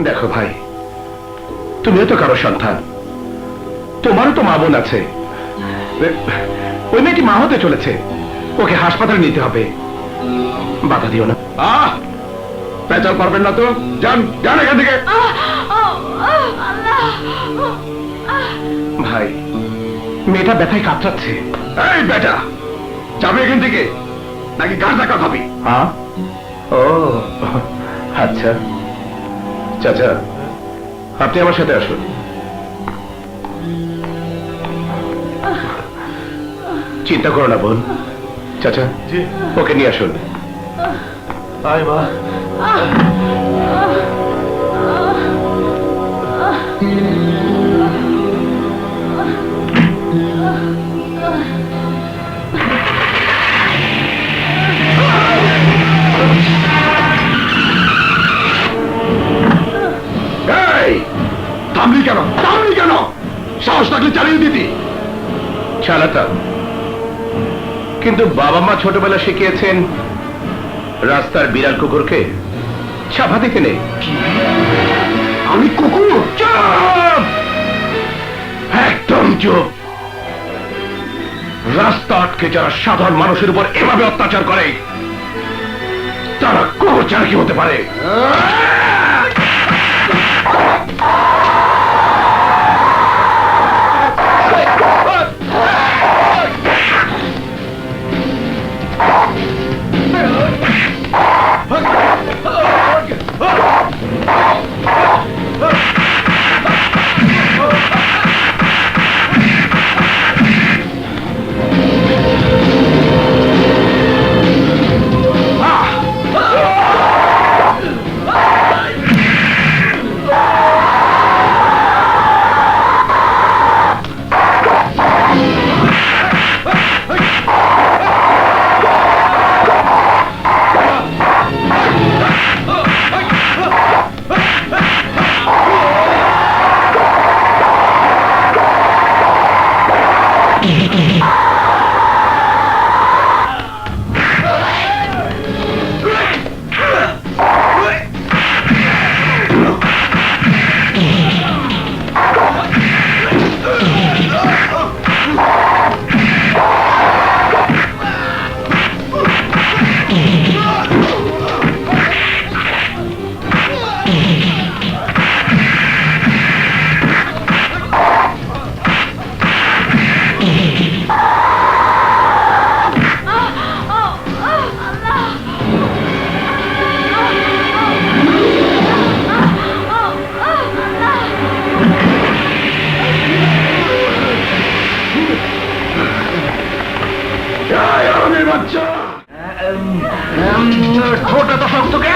দেখো ভাই, তুমিও তো কারো সন্তান, তোমারও তো মা বোন আছে। ওই মেয়েটি মা হতে চলেছে, ওকে হাসপাতালে নিতে হবে। বাধা দিও না। পেঁচাল পারবেন না তো যান, যান এখান থেকে। ভাই, মেয়েটা ব্যথায় কাতরাচ্ছে। এই বেটা, যাবে এখান থেকে নাকি গাছ দেখা খাবি? হ্যাঁ, ও আচ্ছা। চাচা, আপনি আমার সাথে আসুন। চিন্তা করো না বোন। চাচা, ওকে নিয়ে আসুন। আয় মা। থামলি কেন? থামলি কেন? সাহস থাকলে চালিয়ে দিতি। চালাতাম, কিন্তু বাবা মা ছোটবেলা শিখিয়েছেন রাস্তার বিড়াল কুকুরকে ছাপা দিতে নেই। আমি কুকুর? চুপ, একদম চুপ। রাস্তা আটকে যারা সাধারণ মানুষের উপর এভাবে অত্যাচার করে তারা কুকুর ছাড়া কি হতে পারে? ঠোঁটা তো শক্ত কে?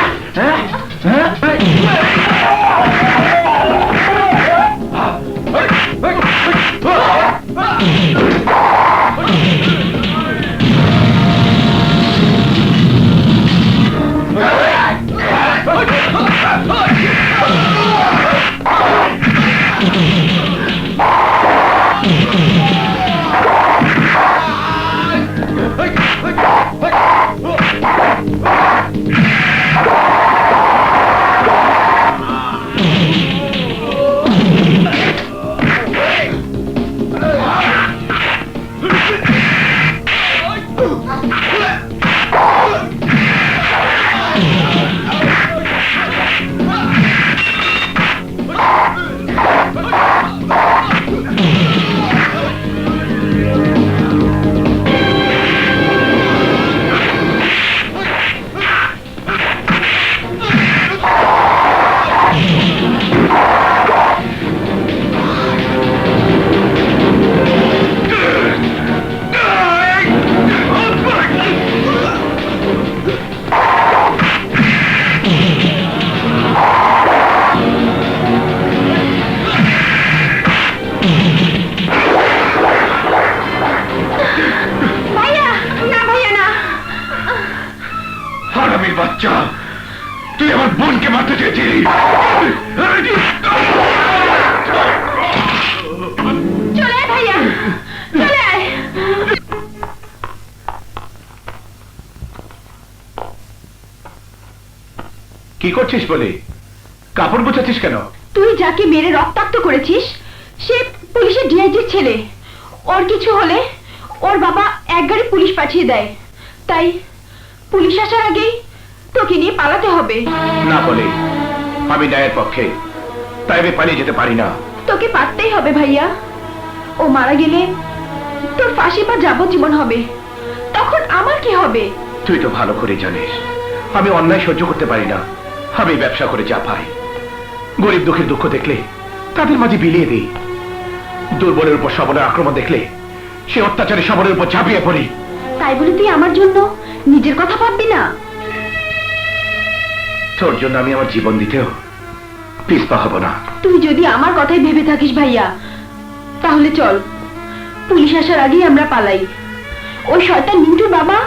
বাচ্চা, তুই আমার বোনকে মারতে চেয়েছিলি। চলে আয় ভাইয়া, চলে আয়। কি করছিস বলি? কাপড় গোছাচ্ছিস কেন? তুই যাকে মেরে রক্তাক্ত করেছিস সে পুলিশের ডিআইজির ছেলে। ওর কিছু হলে ওর বাবা এক গাড়ি পুলিশ পাঠিয়ে দেয়। তাই পুলিশ আসার আগেই তোকে নিয়ে পালাতে হবে। না বলে আমি ন্যায়ের পক্ষে, তাই আমি পালিয়ে যেতে পারি না। তোকে পারতেই হবে ভাইয়া। ও মারা গেলে তোর ফাঁসি বা যাবজ্জীবন হবে, তখন আমার কি হবে? তুই তো ভালো করে জানিস আমি অন্যায় সহ্য করতে পারি না। আমি ব্যবসা করে যা পাই, গরিব দুঃখের দুঃখ দেখলে তাদের মাঝে বিলিয়ে দিই। দুর্বলের উপর সবলের আক্রমণ দেখলে সে অত্যাচারে সবলের উপর ঝাঁপিয়ে পড়ি। তাই বলে তুই আমার জন্য নিজের কথা ভাববি না? তোর জন্য আমি আমার জীবন দিতেও পিছপা হব না। তুই যদি আমার কথাই ভেবে থাকিস ভাইয়া, তাহলে চল পুলিশ আসার আগেই আমরা পালাই। ওই শয়তান মিন্টুর বাবা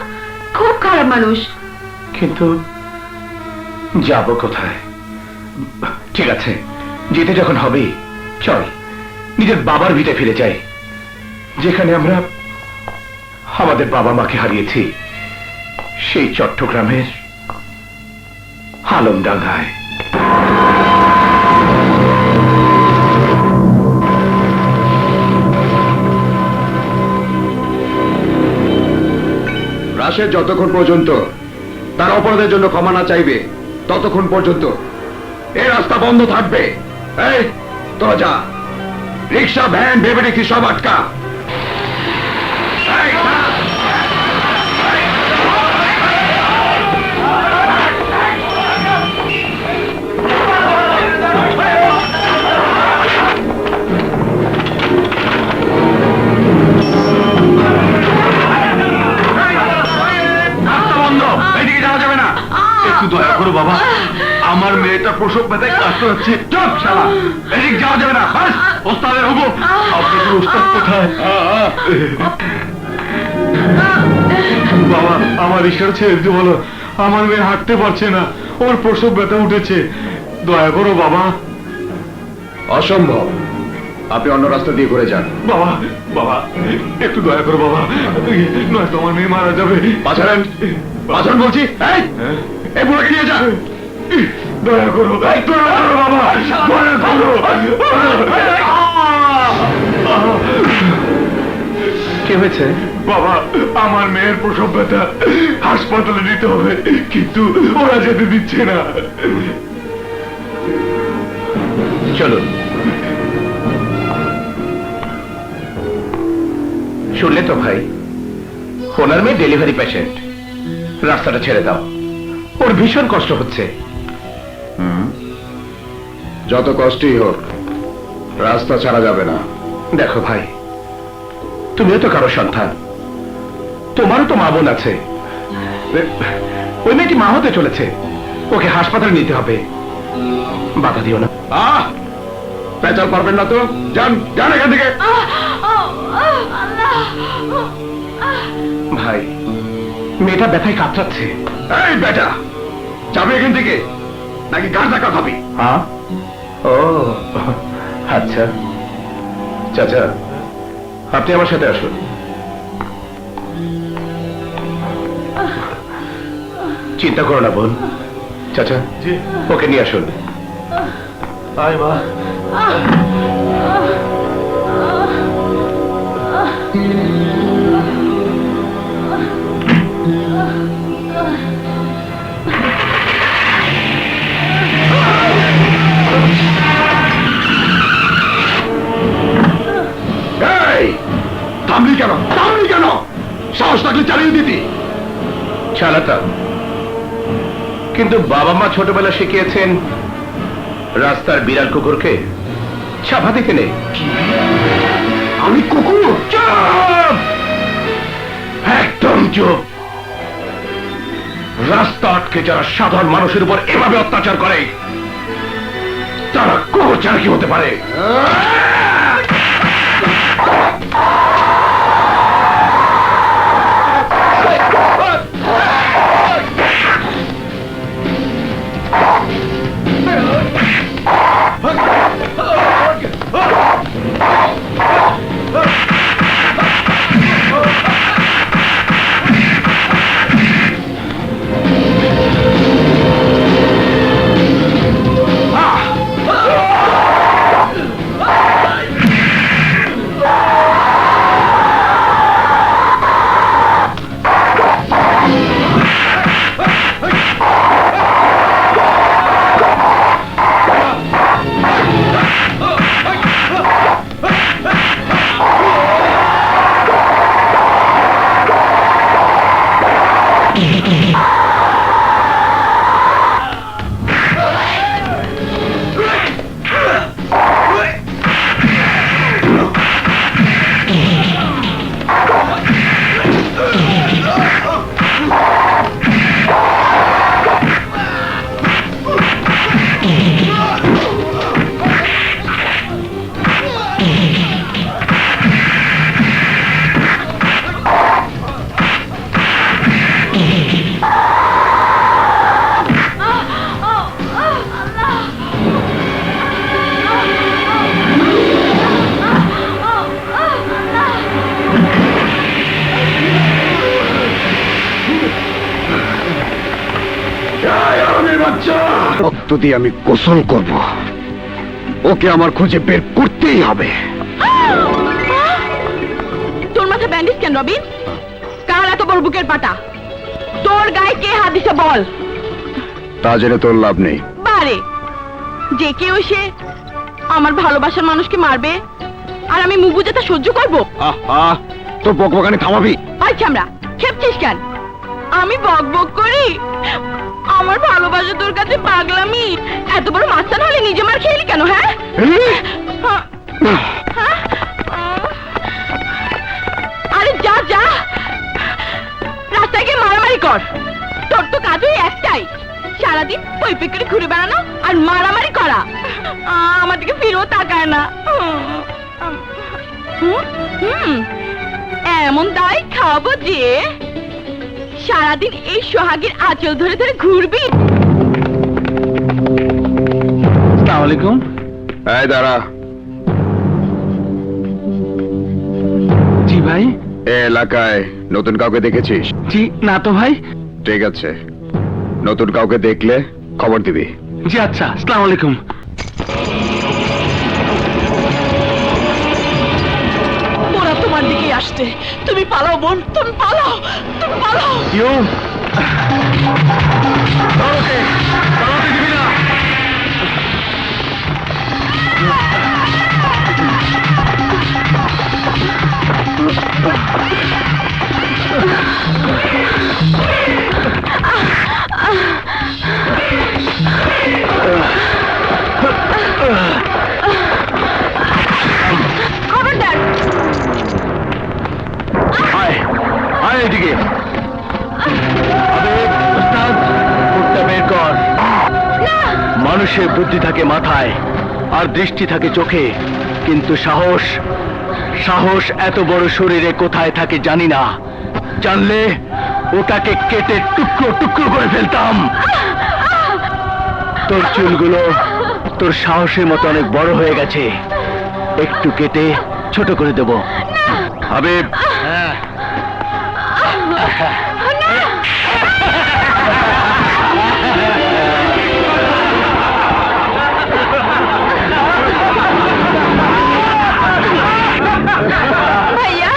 খুব খারাপ মানুষ। কিন্তু যাব কোথায়? ঠিক আছে, যেতে যখন হবে চল নিজের বাবার ভিটে ফিরে যাই, যেখানে আমরা আমাদের বাবা মাকে হারিয়েছি, সেই চট্টগ্রামের আলমডাঙ্গায়। রাশেদ যতক্ষণ পর্যন্ত তার অপরাধের জন্য ক্ষমা না চাইবে ততক্ষণ পর্যন্ত এই রাস্তা বন্ধ থাকবে। এই তোরা যা, রিক্সা ভ্যান ভেবে রেখি সব আটকা। এই, যা। রাস্তা বন্ধ, এইদিকে যাওয়া যাবে না। একটু দয়া করো বাবা, আমার মেয়েটা প্রসব ব্যথায় কষ্ট হচ্ছে। চুপ শালা, এদিক যাওয়া যাবে না। বাস ওস্তাদের হুকুম। আপনাদের ওস্তাদ কোথায়? বাবা আমার রিক্সাটা ছেড়ে দিতে বলো, আমার মেয়ে হাঁটতে পারছে না, ওর প্রসব ব্যথা উঠেছে, দয়া করো বাবা। অসম্ভব, আপনি অন্য রাস্তা দিয়ে ঘুরে যান। বাবা বাবা একটু দয়া করো বাবা, নয়তো আমার মেয়ে মারা যাবে। পাছাড়েন, পাছাড় বলছি। এই এই বুড়োকে নিয়ে যা। দয়া করো, দয়া করো বাবা, দয়া করো। কি হয়েছে বাবা? আমার মেয়ের প্রসব ব্যথা, হাসপাতালে নিতে হবে, কিন্তু ওরা যেতে দিচ্ছে না। চলুন। শুনলে তো ভাই, ওনার মেয়ে ডেলিভারি পেশেন্ট, রাস্তাটা ছেড়ে দাও, ওর ভীষণ কষ্ট হচ্ছে। যত কষ্টই হোক রাস্তা ছাড়া যাবে না। দেখো ভাই, তুমিও তো কারো সন্তান, তোমারও তো মা বোন আছে। ওই মেয়েটি মা হতে চলেছে, ওকে হাসপাতালে নিতে হবে, বাধা দিও না। পেঁচাল পারবেন না তো, যান যান এখান থেকে। ভাই, মেয়েটা ব্যথায় কাতরাচ্ছে। এই বেটা, যাবে এখান থেকে নাকি গাড় ধাক্কা খাবি? হ্যাঁ, ও আচ্ছা, চাচা আপনি আমার সাথে আসুন। চিন্তা করো না বোন, চাচা ওকে নিয়ে আসুন। আয় মা। থামলি কেন? থামলি কেন? সাহস থাকলে চালিয়ে দিতি। চালাতাম, কিন্তু বাবা মা ছোটবেলা শিখিয়েছেন রাস্তার বিড়াল কুকুরকে ছাপা দিতে নেই। আমি কুকুর? চুপ, একদম চুপ। রাস্তা আটকে যারা সাধারণ মানুষের উপর এভাবে অত্যাচার করে তারা কুকুর ছাড়া কি হতে পারে? হারামির বাচ্চা! রক্ত দিয়ে আমি গোসল করব। ওকে আমার খুঁজে বের করতেই হবে। তোর মাথা ব্যান্ডেজ কেন রবিন? কার এত বড় বুকের পাটা? তোর গায়ে কে হাত দিছে বল? তা জেনে তোর লাভ নেই। বারে যে কেউ সে আমার ভালোবাসার মানুষকে মারবে আর আমি মুখ বুঝে তা সহ্য করবো? আহা, তোর বকবকানি থামাবি? আচ্ছা আমরা খেপছিস কেন? আমি বক বক করি? আমার ভালোবাসা তোর কাছে পাগলামি? এত বড় মাস্তান হলে নিজে মার খেলি কেন? হ্যাঁ হ্যাঁ? আরে যা যা, রাস্তায় গিয়ে মারামারি কর। তোর তো কাজই একটাই, সারাদিন পই পই করে ঘুরে বেড়ানো আর মারামারি করা। আমার দিকে ফিরেও তাকায় না। এমন দায় খাবো যে সারাদিন এই সোহাগীর আঁচল ধরে ধরে ঘুরবি। আসসালামু আলাইকুম। এই দাঁড়া। জি ভাই। এ এলাকায় নতুন কাউকে দেখেছিস? জি না তো ভাই। ঠিক আছে, নতুন কাউকে দেখলে খবর দিবি। জি আচ্ছা, আসসালামু আলাইকুম। ওরা তোমার দিকে আসছে, তুমি পালাও বোন, তুমি পালাও, তুমি পালাও। ইউ ধরোকে, ধরোকে দিবি না। খবরদার। আয় আয় এদিকে। ওস্তাদ, মুখটা বের কর। মানুষের বুদ্ধি থাকে মাথায় আর দৃষ্টি থাকে চোখে, কিন্তু সাহস সাহস এত বড় শরীরে কোথায় থাকে জানি না। জানলে ওটাকে কেটে টুকরো টুকরো করে ফেলতাম। তোর চুলগুলো তোর সাহসের মতো অনেক বড় হয়ে গেছে, একটু কেটে ছোট করে দেব। হাবিব, হ্যাঁ ভাইয়া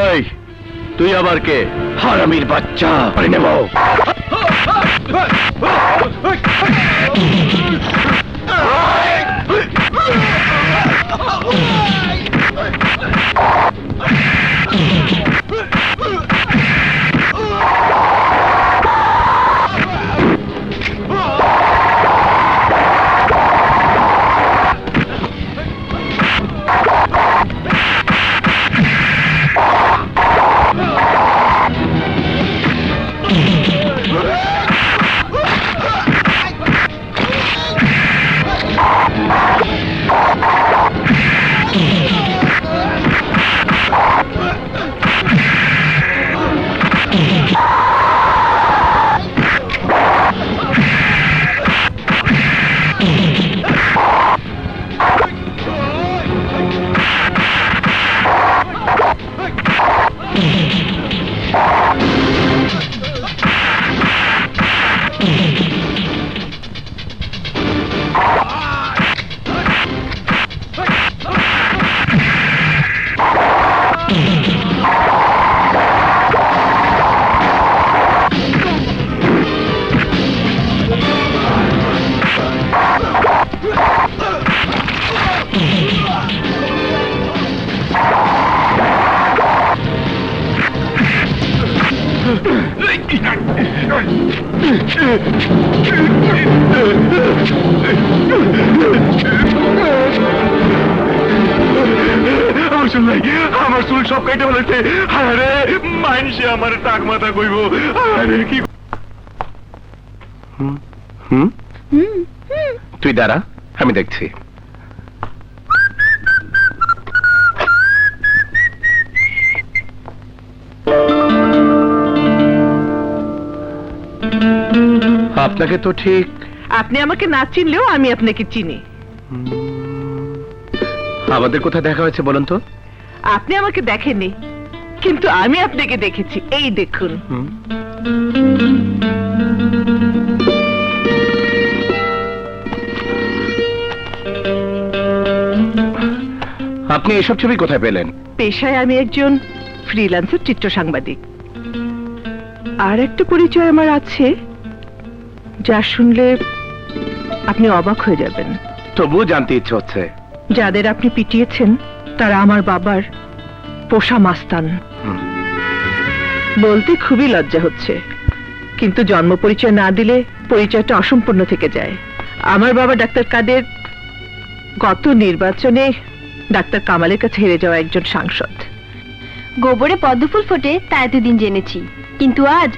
এই তুই আবার কে? হারামির বাচ্চা, করে নেব। আমার চুল সব কেটে ফেলেছে। আরে মানুষে আমার টাক মাথা কইব। আরে কি তুই দাঁড়া, আমি দেখছি। আপনাকে তো ঠিক। আপনি আমাকে না চিনলেও আমি আপনাকে চিনি। আমাদের কোথায় দেখা হয়েছে বলুন তো? আপনি আমাকে দেখেননি, কিন্তু আমি আপনাকে দেখেছি, এই দেখুন। আপনি এসব ছবি কোথায় পেলেন? পেশায় আমি একজন ফ্রিল্যান্সার চিত্র সাংবাদিক। আর একটা পরিচয় আমার আছে, যা শুনলে আপনি অবাক হয়ে যাবেন। তবুও জানতে ইচ্ছে হচ্ছে। যাদের আপনি পিটিয়েছেন তারা আমার বাবার পোষা মাস্তান। বলতে খুবই লজ্জা হচ্ছে, কিন্তু জন্ম পরিচয় না দিলে পরিচয়টা অসম্পূর্ণ থেকে যায়। আমার বাবা ডাক্তার কাদের গত নির্বাচনে ডাক্তার কামালের কাছে হেরে যাওয়া একজন সাংসদ। গোবরে পদ্মফুল ফোটে তা এতদিন জেনেছি, কিন্তু আজ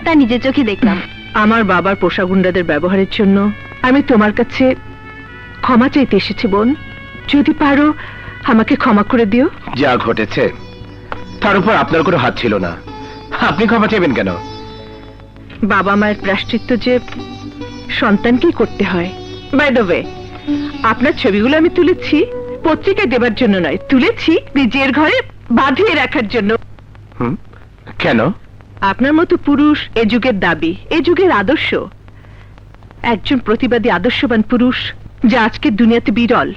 তা নিজের চোখে দেখলাম। আমার বাবার পোষা গুন্ডাদের ব্যবহারের জন্য আমি তোমার কাছে ক্ষমা চাইতে এসেছি বোন। যদি পারো আমাকে ক্ষমা করে দিও। যা ঘটেছে তার উপর আপনার কোনো হাত ছিল না, আপনি ক্ষমা চাইবেন কেন? বাবা মায়ের প্রায়শ্চিত্ত যে সন্তানকেই করতে হয়। বাই দ্য ওয়ে, আপনার ছবিগুলো আমি তুলেছি পত্রিকায় দেবার জন্য নয়, তুলেছি নিজের ঘরে বাঁধিয়ে রাখার জন্য। কেন? আপনার মতো পুরুষ এ যুগের দাবি, এ যুগের আদর্শ। একজন প্রতিবাদী আদর্শবান পুরুষ যা আজকের দুনিয়াতে বিরল।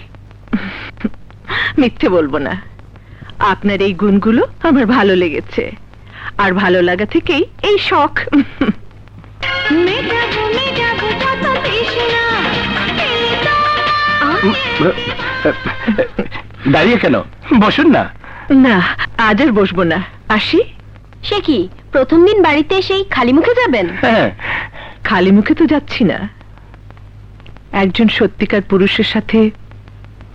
মিথ্যে বলবো না, আপনার এই গুণগুলো আমার ভালো লেগেছে, আর ভালো লাগা থেকেই এই শখ। দাঁড়িয়ে কেন? বসুন না। না, আজ আর বসবো না, আসি। সে কি প্রথম দিন বাড়িতে এসেই খালি মুখে যাবেন? হ্যাঁ, খালি মুখে তো যাচ্ছি না, একজন সত্যিকার পুরুষের সাথে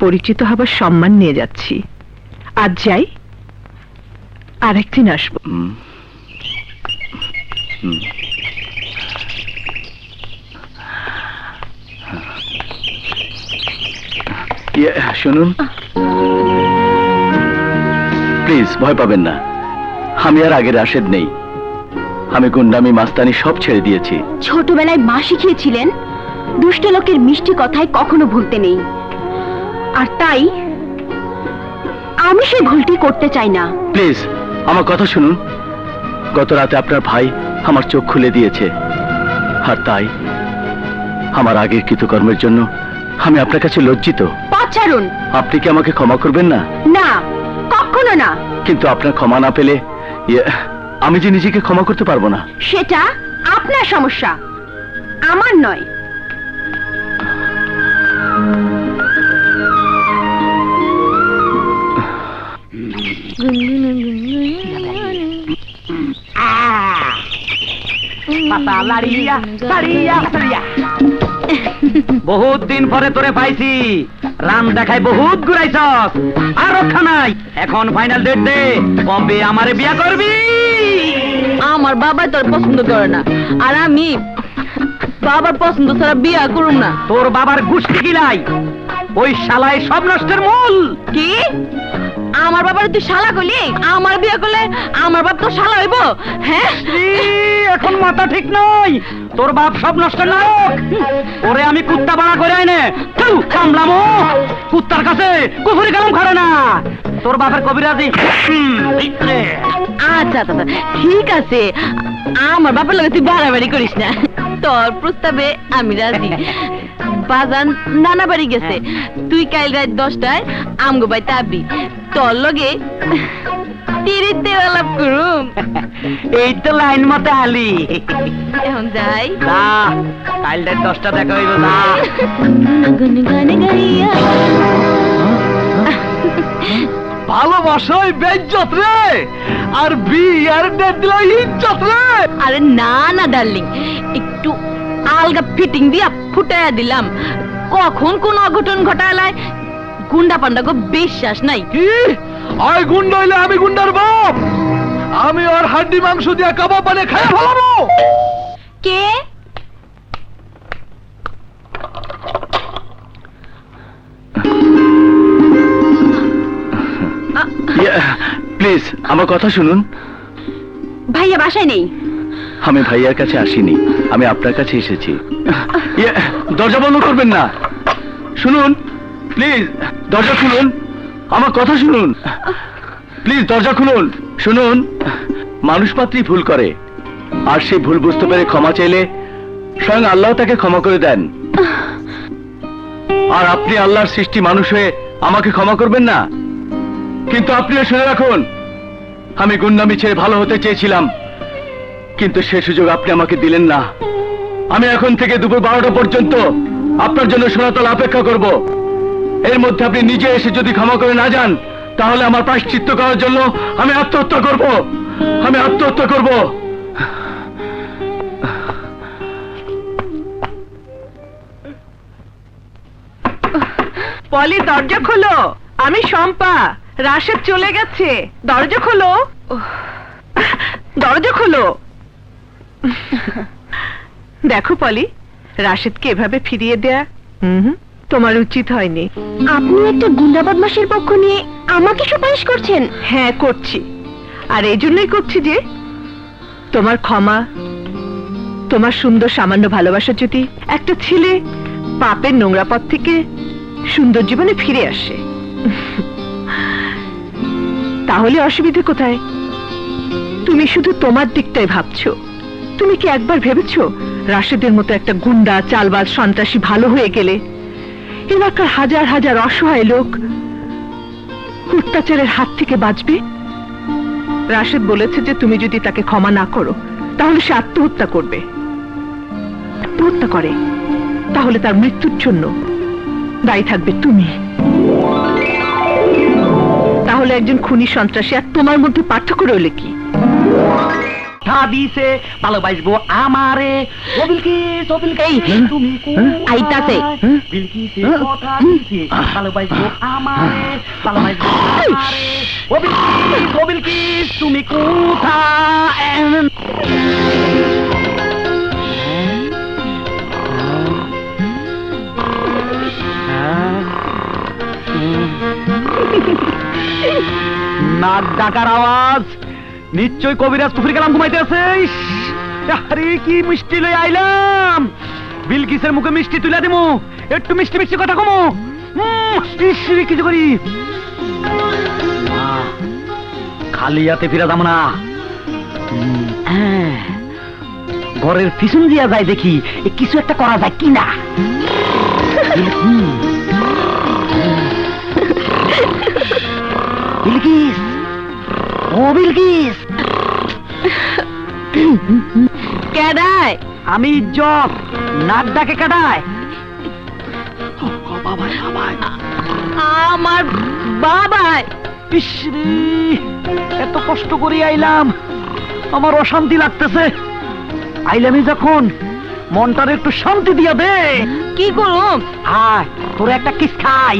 পরিচিত হবার সম্মান নিয়ে যাচ্ছি। আজ যাই, আরেকদিন আসবো। শুনুন, প্লিজ ভয় পাবেন না, আমি আর আগের রাশেদ নেই। আমি গুন্ডামি মাস্তানি সব ছেড়ে দিয়েছি। ছোটবেলায় মা শিখিয়েছিলেন দুষ্ট লোকের মিষ্টি কথায় কখনো ভুলতে নেই, আর তাই আমি সেই ভুলটি করতে চাই না। প্লিজ আমার কথা শুনুন, গত রাতে আপনার ভাই আমার চোখ খুলে দিয়েছে, আর তাই আমার আগের কৃতকর্মের জন্য আমি আপনার কাছে লজ্জিত। পথ ছাড়ুন। আপনি কি আমাকে ক্ষমা করবেন না? না, কখনো না। কিন্তু আপনার ক্ষমা না পেলে আমি যে নিজেকে ক্ষমা করতে পারবো না। সেটা আপনার সমস্যা, আমার নয়। বহুত দিন পরে তোরে পাইছি, রাম দেখাই বহুত ঘুরাইছস, আর রক্ষা নাই। এখন ফাইনাল ডেট দে, কবে আমারে বিয়া করবি? আমার বাবা তোর পছন্দ করে না, আর আমি বাবার পছন্দ ছাড়া বিয়া করুম না। তোর বাবার গুষ্টি গিলাই, ওই শালাই সব নষ্টের মূল। কি? আমার বাবার তুই শালা করলি? আমার বিয়া করলে আমার বাপ তো শালা হইব? হ্যাঁ, এখন মাথা ঠিক নয়, তোর বাপ সব নষ্টের নায়ক। ওরে আমি কুত্তা বাড়া করে আইনে কামলামো, কুত্তার কাছে কুফুরি কালাম করে না। তোর বাপের কবিরাজি। আচ্ছা আচ্ছা ঠিক আছে, আমার বাপের লগে তুই বাড়াবাড়ি করিস না। তোর প্রস্তাবে আমি রাজি। বাজান নানা বাড়ি গেছে, তুই কাল রাত 10টায় আমগো বাইতে আবি। তোর লগে তিরিতে আলাপ করুম। এই তো লাইন মতো আলি। এখন যাই। না, কাল রাত 10টা দেখা হইব না। গানে গানে গাইয়া ভালোবাসাই বেজ্জত রে, আর বিয়ার ডেট দিল ইজ্জত রে। আরে না না ডার্লিং, একটু আলগা ফিটিং দিয়া ফুটাইয়া দিলাম। কখন কোন অঘটন ঘটালায় গুন্ডা পান্ডা গো বিশ্বাস নাই। কি আয় গুন্ডা হইলে আমি গুন্ডার বাপ, আমি ওর হাড্ডি মাংস দিয়া কাবাব বানিয়ে খাইয়া ফেলাবো। কে? প্লিজ আমার কথা শুনুন। ভাইয়া বাসায় নেই। আমি ভাইয়ার কাছে আসিনি, আমি আপনার কাছে এসেছি। দরজা বন্ধ করবেন না, শুনুন প্লিজ, দরজা খুলুন, আমার কথা শুনুন, প্লিজ দরজা খুলুন। শুনুন, মানুষ মাত্রই ভুল করে, আর সেই ভুল বুঝতে পেরে ক্ষমা চাইলে স্বয়ং আল্লাহ তাকে ক্ষমা করে দেন। আর আপনি আল্লাহর সৃষ্টি মানুষ হয়ে আমাকে ক্ষমা করবেন না? কিন্তু আপনিও শুনে রাখুন, আমি গুন্ডামি ছেড়ে ভালো হতে চেয়েছিলাম, কিন্তু সে সুযোগ আপনি আমাকে দিলেন না। আমি এখন থেকে দুপুর 12টা পর্যন্ত আপনার জন্য সোনাতলা অপেক্ষা করব। এর মধ্যে আপনি নিজে এসে যদি ক্ষমা করে না যান, তাহলে আমার প্রায়শ্চিত্ত করার জন্য আমি আত্মহত্যা করব। আমি আত্মহত্যা করব। পলি, দরজা খোলো। আমি শম্পা, রাশেদ চলে গেছে। দরজা খোলো, দরজা খোলো। দেখো পলি, রাশেদকে এভাবে ফিরিয়ে দেয়া তোমার উচিত হয়নি। আপনি একটা গুন্ডা বদমাশের পক্ষ নিয়ে আমাকে সুপারিশ করছেন? হ্যাঁ, করছি। আর এই জন্যই করছি যে তোমার ক্ষমা, তোমার সুন্দর সামান্য ভালোবাসা যদি একটা ছেলে পাপের নোংরা পথ থেকে সুন্দর জীবনে ফিরে আসে, তাহলে অসুবিধে কোথায়? তুমি শুধু তোমার দিকটাই ভাবছো। তুমি কি একবার ভেবেছো রাশেদের মতো একটা গুন্ডা, চালবাজ, সন্ত্রাসী ভালো হয়ে গেলে এলাকার হাজার হাজার অসহায় লোক অত্যাচারের হাত থেকে বাঁচবে? রাশেদ বলেছে যে তুমি যদি তাকে ক্ষমা না করো তাহলে সে আত্মহত্যা করবে। আত্মহত্যা করে তাহলে তার মৃত্যুর জন্য দায়ী থাকবে তুমি। তাহলে একজন খুনি, সন্ত্রাসী আর তোমার মধ্যে পার্থক্য রইলে কি? দিছে ভালোবাসবো আমারে, ও বিলকিস, ও বিলকিস, তুমি আইতাছে। বিলকিসে কথা দিছে ভালোবাসবো আমারে, ভালোবাসবো আমারে, ও বিলকিস, ও বিলকিস, তুমি কোথায়? নাক ডাকার আওয়াজ, নিশ্চয় কবিরাজ কুফরি কালাম ঘুমাইতে আছে। আরে কি মিষ্টি লই আইলাম, বিলকিসের মুখে মিষ্টি তুলে দিমু, একটু মিষ্টি মিষ্টি কথা কমু। কিছু করি খালি হাতে ফিরা যাবো না। ঘরের পিছন দিয়া যায়, দেখি কিছু একটা করা যায় কিনা। বিলকিস, ও বিলকিস। কেডায়? আমি ইজ্জত, নাক ডাকে কেডায়? আমার বাবাই। ইসরে, এত কষ্ট করে আইলাম, আমার অশান্তি লাগতেছে। আইলামই যখন, মনটার একটু শান্তি দিয়া দে। কি করুম? আয় তোর একটা কিস খাই।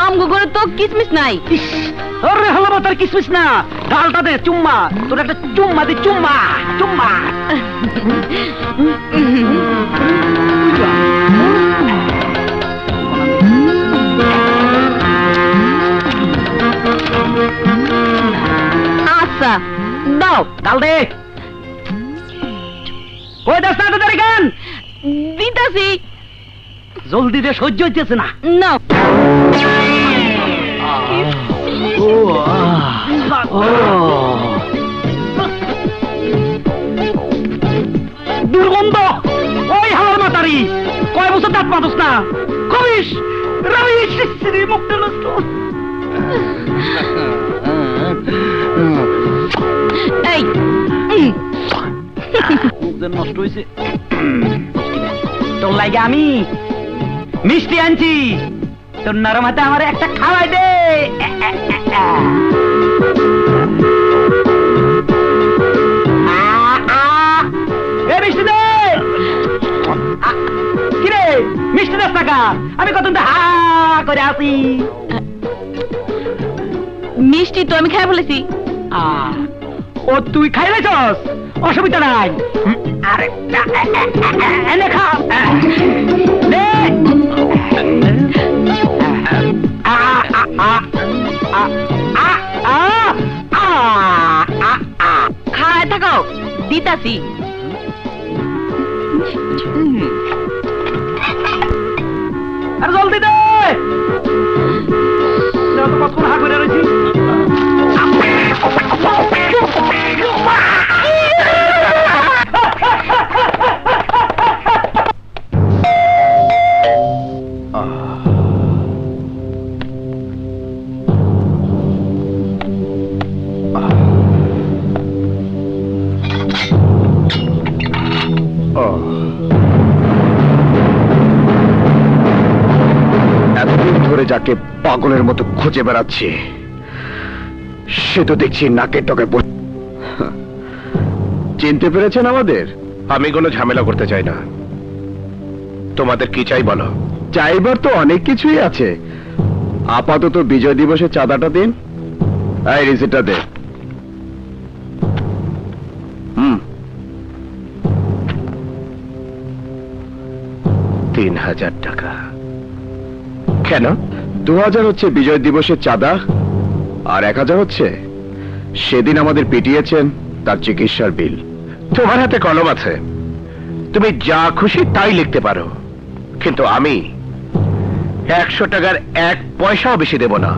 আমগো ঘরে তো কিসমিস নাই। ইস, আরে হলো তার কিসমিস না, ডালটা দে, চুম্মা, তোর একটা চুম্মা দে, চুম্মা, চুম্মা। আচ্ছা দাও। ডাল দে। কই দাস না তোদের কেন? দিতাছি। জলদি দে, সহ্য হইতেছে না। নাও। দুর্গন্ধ, ওই হালার মাতারি, কয় বছর দাঁত পাতস না, কবিস রবিস, মুখটা নষ্ট। এই মুখ নষ্ট হয়েছে। তোর লাগে আমি মিষ্টি আনছি, তোর নরম হাতে আমার একটা খাওয়াই দে। মিষ্টি দে। কিরে মিষ্টি দাস টাকা, আমি কত হা করে আসি। মিষ্টি তো আমি খাই বলেছি। ও তুই খাইলেছস, অসুবিধা নাই। আরে এনে খা দে। খায় থাকো, দিতাছি। আরে জলদি দে, কতক্ষণ হা করে রয়েছি। যাকে পাগলের মতো খুঁজে বেড়াচ্ছি সে তো দেখছি নাকের ডগে চিনতে পেরেছেন আমাদের? আমি কোনো ঝামেলা করতে চাই না। তোমাদের কি চাই বলো? চাইবার তো অনেক কিছুই আছে, আপাতত বিজয় দিবসের চাঁদাটা দিন। এই রিসিটটা দে। 3000 টাকা। কেন? 2000 হচ্ছে বিজয় দিবসের চাঁদা, আর 1000 হচ্ছে সেদিন আমাদের পিটিয়েছেন তার চিকিৎসার বিল। তোমার হাতে কলম আছে, তুমি যা খুশি তাই লিখতে পারো, কিন্তু আমি 100 টাকার 1 পয়সাও বেশি দেব না।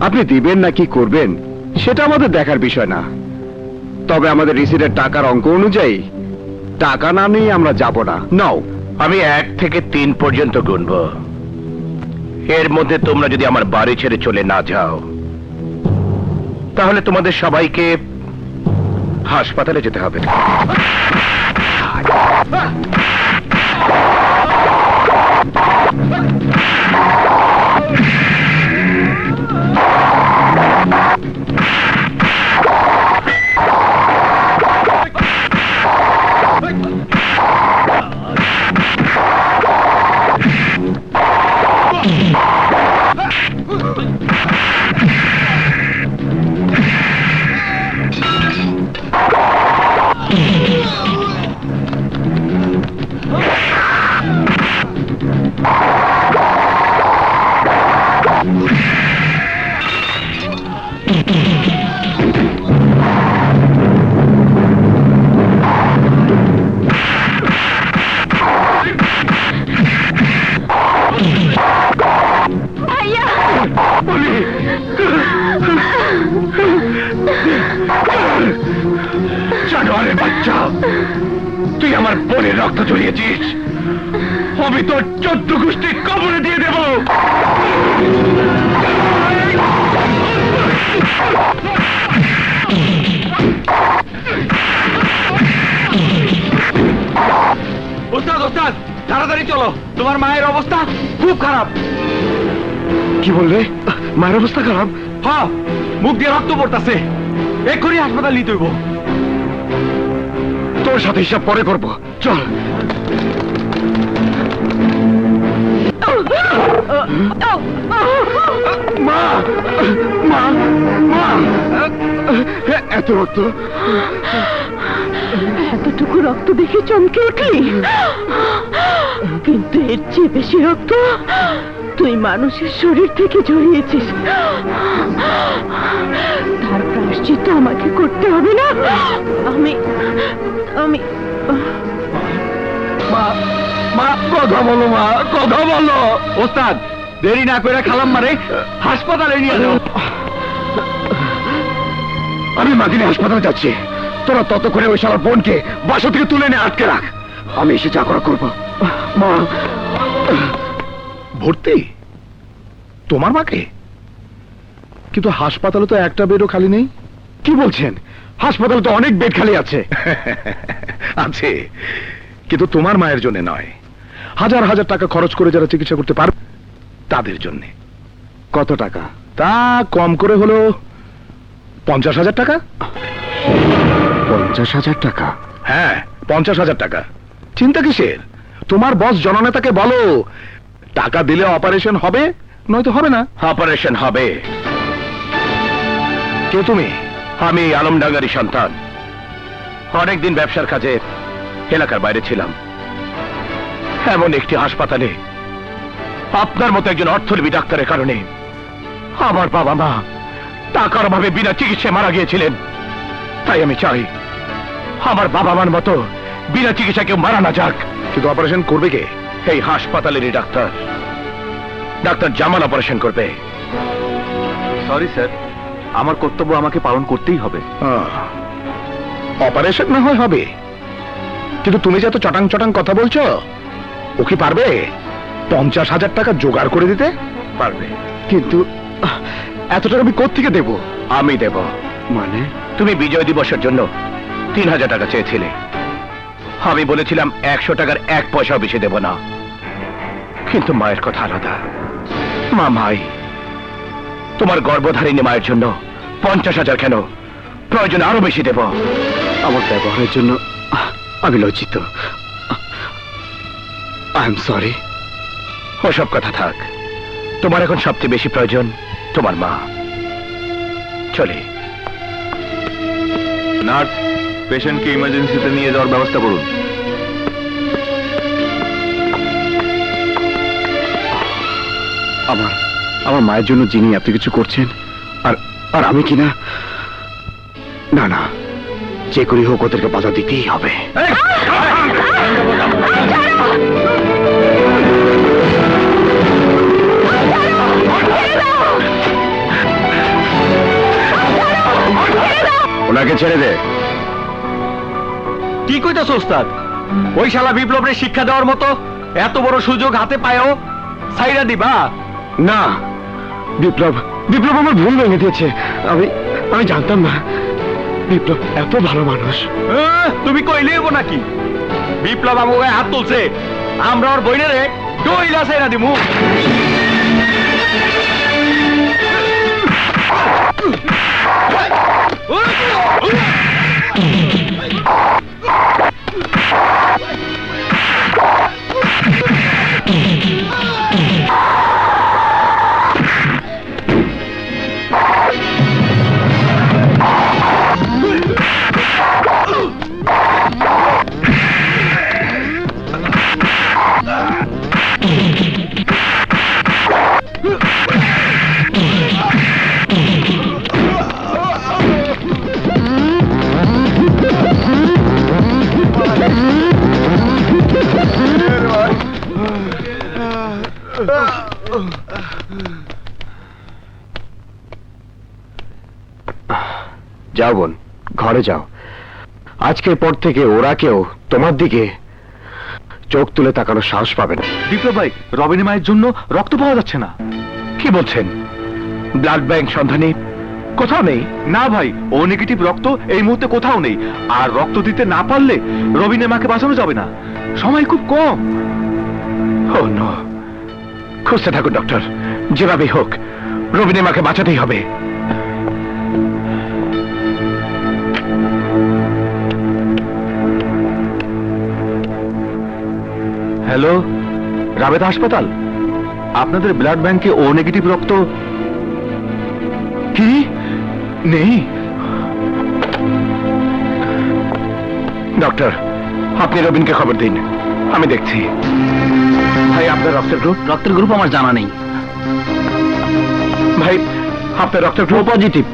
আপনি দিবেন না কি করবেন সেটা আমাদের দেখার বিষয় না, তবে আমাদের রিসিটের টাকার অঙ্ক অনুযায়ী টাকা না নিয়ে আমরা যাব না। নাও। আমি 1 থেকে 3 পর্যন্ত গুনবো। এর মধ্যে তোমরা যদি আমার বাড়ি ছেড়ে চলে না যাও তাহলে তোমাদের সবাইকে হাসপাতালে যেতে হবে। জানোয়ারের বাচ্চা, তুই আমার বোনের রক্ত ঝরিয়েছিস, আমি তোর 14 গোষ্ঠী কবরে দিয়ে দেব। ওস্তাদ ওস্তাদ তাড়াতাড়ি চলো, তোমার মায়ের অবস্থা খুব খারাপ। কি বললে? মায়ের অবস্থা খারাপ? হ্যাঁ, মুখ দিয়ে রক্ত পড়তাছে, এক্ষুনি হাসপাতাল নিতে হইব। তোর সাথে হিসাব পরে করবো, চল। মা মা মা, এত রক্ত! এতটুকু রক্ত দেখে চমকে উঠলি, কিন্তু এর চেয়ে বেশি রক্ত তুই মানুষের শরীর থেকে ঝরিয়েছিস। তার প্রায়শ্চিত্ত আমাকে করতে হবে না? আমি আমি মা মা, কথা বলো মা, কথা বলো। ওস্তাদ দেরি না করে খালাম মারে হাসপাতালে নিয়ে যাও। আমি মাদিনী হাসপাতালে যাচ্ছি, তোরা ততক্ষণে ওই শালার বোনকে বাসা থেকে তুলে এনে আটকে রাখ, আমি এসে যা করা করবো। মা। ভর্তি তোমার মাকে? কিন্তু হাসপাতালে তো একটা বেডও খালি নেই। কি বলছেন? হাসপাতালে তো অনেক বেড খালি আছে। আছে, কিন্তু তোমার মায়ের জন্য নয়, হাজার হাজার টাকা খরচ করে যারা চিকিৎসা করতে পারবে তাদের জন্য। কত টাকা? তা কম করে হলো 50,000 টাকা। 50,000 টাকা? হ্যাঁ, 50,000 টাকা। চিন্তা কিসের? তোমার বস জননেতাকে বলো টাকা দিলে অপারেশন হবে, নয়তো হবে না। অপারেশন হবে। কে তুমি? আমি আলমডাঙ্গারি সন্তান। অনেকদিন ব্যবসার কাজে এলাকার বাইরে ছিলাম। এমন একটি হাসপাতালে আপনার মতো একজন অর্থলোভী ডাক্তারের কারণে আমার বাবা মা টাকার অভাবে বিনা চিকিৎসায় মারা গিয়েছিলেন। তাই আমি চাই আমার বাবা মার মতো বিনা চিকিৎসা কেউ মারা না যাক। কিন্তু অপারেশন করবে কে? এই হাসপাতালেরই ডাক্তার, ডাক্তার জামাল অপারেশন করবে। সরি স্যার, আমার কর্তব্য আমাকে পালন করতেই হবে। অপারেশন না হয় হবে, কিন্তু তুমি যে এত চটাং চটাং কথা বলছো, ও কি পারবে 50,000 টাকা জোগাড় করে দিতে? পারবে। কিন্তু এত টাকা আমি কোত্থেকে দেব? আমি দেব। মানে? তুমি বিজয় দিবসের জন্য 3,000 টাকা চেয়েছিলে, আমি বলেছিলাম 100 টাকার 1 পয়সাও বেশি দেব না। কিন্তু মায়ের কথা আলাদা, মামাই, তোমার গর্ভধারিণী মায়ের জন্য 50,000 কেন, প্রয়োজনে আরো বেশি দেব। আমার ব্যবহারের জন্য আমি লজ্জিত। I am sorry. ওসব কথা থাক, তোমার এখন সবচেয়ে বেশি প্রয়োজন তোমার মা। চলে। নার্স, পেশেন্টকে ইমার্জেন্সিতে নিয়ে যাওয়ার ব্যবস্থা করুন। আমার মায়ের জন্য যিনি এত কিছু করছেন, আর আর আমি কিনা, না না, যে করি হোক ওদেরকে বাধা দিতেই হবে। ওনাকে ছেড়ে দে। কি কইতাছ ওস্তাদ? ওই শালা বিপ্লবের শিক্ষা দেওয়ার মতো এত বড় সুযোগ হাতে পায়ও সাইরা দিবা? না, বিপ্লব বিপ্লব আমার ভুল ভেঙে দিয়েছে। আমি জানতাম না বিপ্লব এত ভালো মানুষ। তুমি কইলে হবো নাকি? বিপ্লব আমার গায়ে হাত তুলছে, আমরা ওর বইনেরে ডইলা সাইরা দিমু। যাও বোন, ঘরে যাও। আজকের পর থেকে ওরা কেউ তোমার দিকে চোখ তুলে তাকানোর সাহস পাবে না। বিপ্লব ভাই, রবিনী মায়ের জন্য রক্ত পাওয়া যাচ্ছে না। কি বলছেন? ব্লাড ব্যাংক সন্ধানে কোথাও নেই? না ভাই, ও নেগেটিভ রক্ত এই মুহূর্তে কোথাও নেই। আর রক্ত দিতে না পারলে রবিনের মাকে বাঁচানো যাবে না, সময় খুব কম। ও নো, খুঁজতে থাকুন ডক্টর, যেভাবে হোক রবিনের মাকে বাঁচাতেই হবে। হ্যালো, রাবেতা হাসপাতাল, আপনাদের ব্লাড ব্যাংকে ও নেগেটিভ রক্ত কি নেই? ডক্টর, আপনি রবিনকে খবর দিন, আমি দেখছি। ভাই, আপনার রক্তের গ্রুপ? রক্তের গ্রুপ আমার জানা নেই। ভাই, আপনার রক্তের গ্রুপ? পজিটিভ।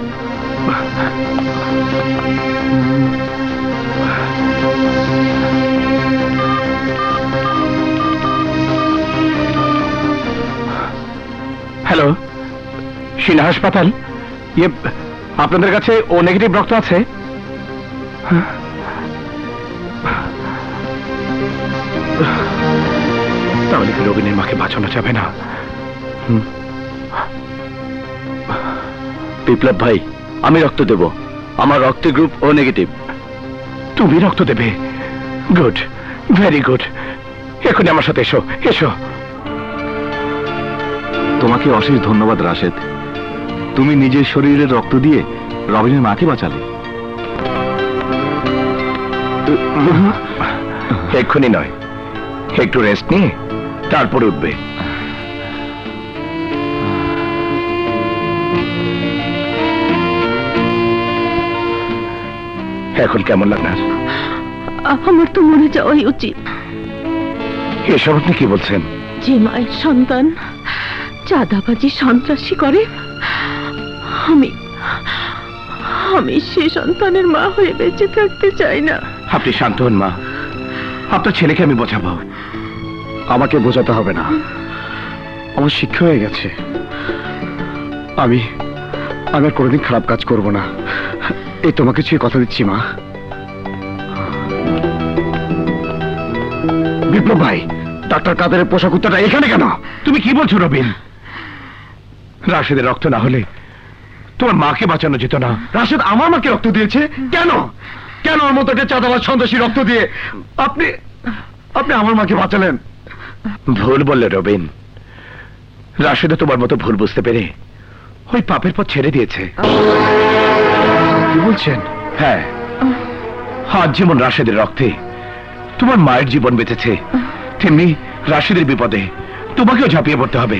হ্যালো, সিনহা হাসপাতাল? ইয়ে, আপনাদের কাছে ও নেগেটিভ রক্ত আছে? তাহলে কি রবিনের মাকে বাঁচানো যাবে না? বিপ্লব ভাই, আমি রক্ত দেব। আমার রক্তের গ্রুপ ও নেগেটিভ। তুমি রক্ত দেবে? Good, very good. এখনই আমার সাথে এসো, এসো। তোমাকে অশেষ ধন্যবাদ রাশেদ, তুমি নিজের শরীরের রক্ত দিয়ে রবিনের মাকে বাঁচালে। এক্ষুনি নয়, একটু রেস্ট নিয়ে তারপরে উঠবে। এখন কেমন লাগনার? আমার তো মরে যাওয়াই উচিত। এসব আপনি কি বলছেন? যে মায়ের সন্তান চাঁদাবাজি সন্ত্রাসী করে, আমি আমি সে সন্তানের মা হয়ে বেঁচে থাকতে চাই না। আপনি শান্ত হন মা, আপনার ছেলেকে আমি বোঝাবো। আমাকে বোঝাতে হবে না, আমার শিক্ষা হয়ে গেছে। আমি আর কোনোদিন খারাপ কাজ করব না, এই তোমাকে ছুঁয়ে কথা দিচ্ছি মা। বিপ্লব ভাই, ডাক্তার কাদেরের পোষা কুত্তাটা এখানে কেন? তুমি কি বলছো রবিন? রাশেদের রক্ত না হলে তোমার মাকে বাঁচানো যেত না। রাশেদ আমার মাকে রক্ত দিয়েছে কেন? কেন ওর মতো একটা চাঁদাবাজ সন্ত্রাসী রক্ত দিয়ে আপনি আপনি আমার মাকে বাঁচালেন? ভুল বললে রবিন, রাশেদা তোমার মতো ভুল বুঝতে পেরে ওই পাপের পথ ছেড়ে দিয়েছে। কি বলছেন? হ্যাঁ, আজ যেমন রাশেদের রক্তে তোমার মায়ের জীবন বেঁচেছে, তেমনি রাশেদের বিপদে তোমাকেও ঝাঁপিয়ে পড়তে হবে।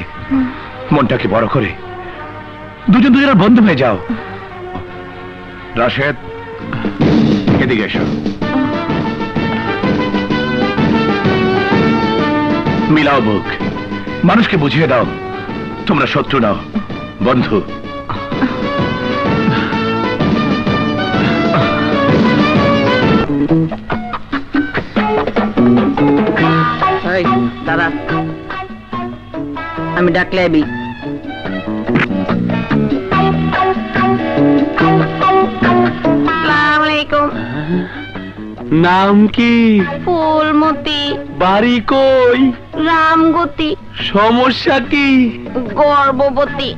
মনটাকে বড় করে দুজন দুজনের বন্ধু হয়ে যাও। রাশেদ, এদিকে এসো। মিলাও মুখ, মানুষকে বুঝিয়ে দাও তোমরা শত্রু নাও, বন্ধু। এই দাঁড়া, আমি ডাকলে আবি। আসসালামু আলাইকুম। নাম কি? ফুলমতি। বাড়ি কই? রামগতি। সমস্যা কি? গর্ভবতী।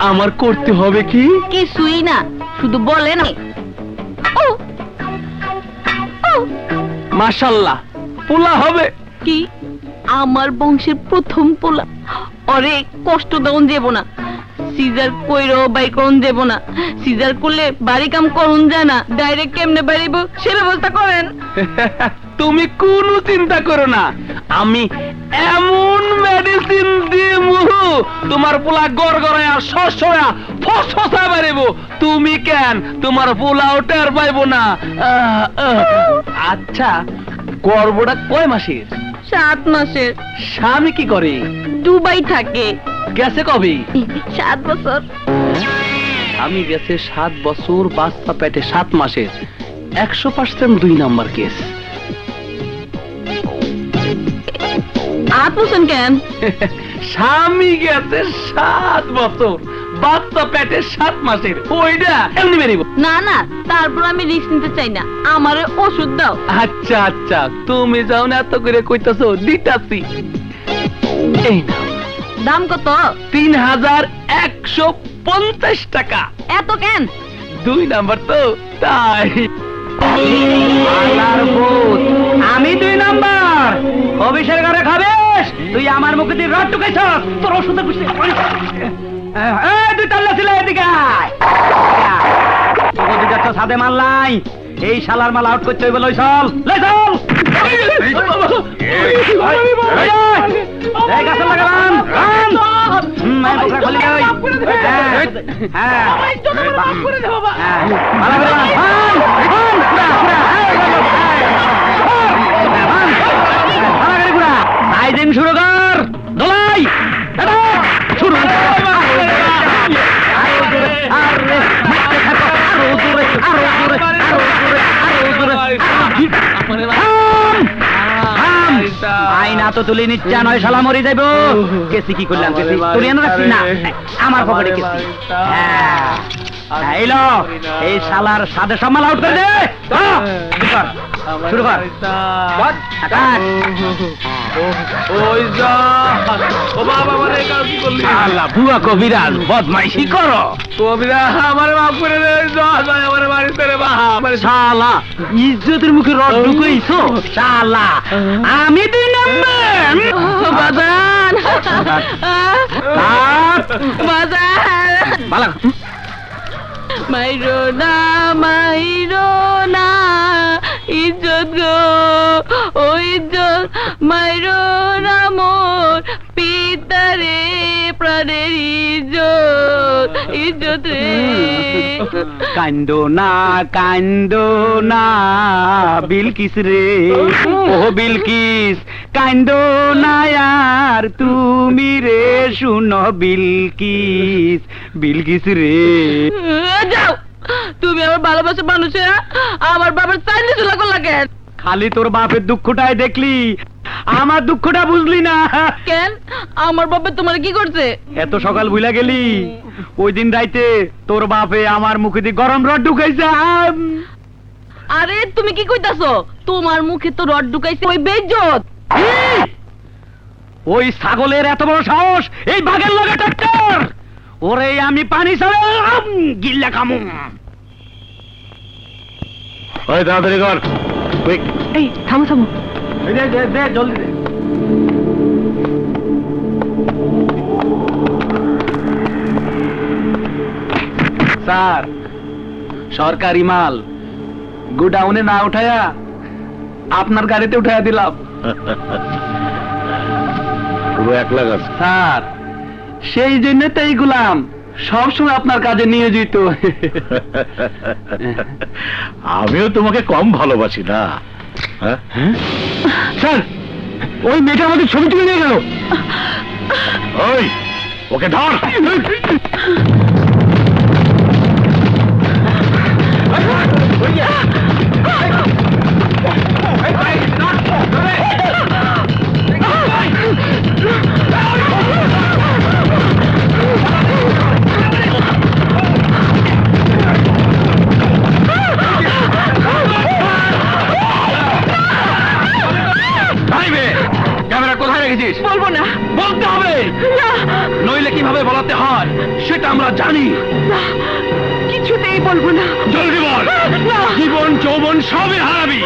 আমার করতে হবে কি? কিছুই না, শুধু বলে না। মাশাআল্লাহ, পোলা হবে। কি? আমার বংশের প্রথম পোলা। অরে কষ্ট দেওয়া যাব না, সিজার কইরো বাই করুন যাব না। সিজার করলে বাড়ি কাম করুন যায় না, ডাইরেক্ট কেমনে বাড়িব সে ব্যবস্থা করেন। তুমি কোনো চিন্তা করো না, আমি এমন মেডিসিন দিব তোমার পোলা গড়গড়ায়া শশয়া ফসফসা বাড়িব। তুমি কেন, তোমার পোলাও টের পাইব না। আচ্ছা, গর্ভটা কয় মাসের? 7 মাসের। স্বামী কি করে? দুবাই থাকে। গেছে কবে? 7 বছর। স্বামী গেছে 7 বছর, বাচ্চা পেটে 7 মাসের। 100% 2 নাম্বার কেস। আপনি কেন? স্বামী গেছে 7 বছর, বাচ্চা পেটে 7 মাসের। ওইটা এমনি বেরিব না না, তারপর আমি রিস্ক নিতে চাই না, আমারে ওষুধ দাও। আচ্ছা আচ্ছা, তুমি যাও না এত করে কইতাছো, দিতাছি। এই নাও। দাম কত? 3150 টাকা। এত কেন? 2 নাম্বার তো তাই। আমি 2 নাম্বার। অফিসের ঘরে খাবেস? তুই আমার মুখে দিয়ে রড ঢুকাইছ, তোর ওষুধে বুঝতে। তুই তাল্লা ছিল এদিকে আয়। তোকে দুটো তো সাদে মাল নাই, এই শালার মাল আউট করতে হইব। লই চল, লই চল। এই গাছে লাগালাম, রান। মায়ের বকরা খালি দেই। হ্যাঁ, ভালো করে রান, রান, পুরা, পুরা। আইদিন শুরু কর, দোলাই শুরু। আইনা তো তুলে নিচ্ছে, নয় শালা মরে যাইব। কেসি কি করলাম? কেসি তুলে আনো রাখছি না, আমার পকেটে কেসি। এই লো, এই শালার সাদে সামাল আউট করে দে। শুরু কর। ওই যা, ও বাবা, মানে কাল কি করলি? আল্লাহ, বুয়া কবিরাজ বদমাইশি করো। কবিরা আমারে মাফ করে দে, যা আমারে মারিস রে বাপ। শালা ইজ্জতের মুখে রড ঢুকাইছো শালা। আমি 2 নাম্বার। বাজান, বাজান। বালা মাইরো না, ইজ্জত গো, ও ইজ্জত। মাইরো না মোর পিতারে, প্রাণের ইজ্জত, ইজ্জত রে। কান্দো না বিলকিস রে, ও বিলকিস কান্দো না আর তুমি রে, শুনো বিলকিস, বিলকিস রে। যাও, তুমি আমার ভালোবাসা মানুষে আমার বাবার চাইলে চুলা করলা কেন? খালি তোর বাপের দুঃখটাই দেখলি, আমার দুঃখটা বুঝলি না। কেন? আমার বাবা তোমার কি করছে? এত সকাল ভুলা গেলি? ওই দিন রাইতে তোর বাপে আমার মুখে দিয়ে গরম রড ঢুকাইছে। আরে তুমি কি কইতাছো? তোমার মুখে তো রড ঢুকাইছে ওই বেইজ্জত। ওই ছাগলের এত বড় সাহস, এই বাঘের লগে টক্কর। ওরে আমি পানি ছাড়া গিল্লা কামু। ওই তাড়াতাড়ি কর, কুইক। এই থামো থামো, দে জলদি দে। স্যার সরকারি মাল গোডাউনে না উঠায়া আপনার গাড়িতে উঠায়া দিলাম। পুরো 1 লাখ আছে। স্যার সেই জন্য তো এইগুলাম সবসময় আপনার কাজে নিয়োজিত। আমিও তোমাকে কম ভালোবাসি না। হ্যাঁ? স্যার ওই মেয়েটা আমাদের ছবি তুলে নিয়ে গেল। ওই ওকে ধর। ক্যামেরা কোথায় রেখেছিস? বলবো না। বলতে হবে, না, নইলে কিভাবে বলাতে হয় সেটা আমরা জানি। না, কিছুতেই বলবো না। জলদি বল, না। জীবন যৌবন সবই হারাবি।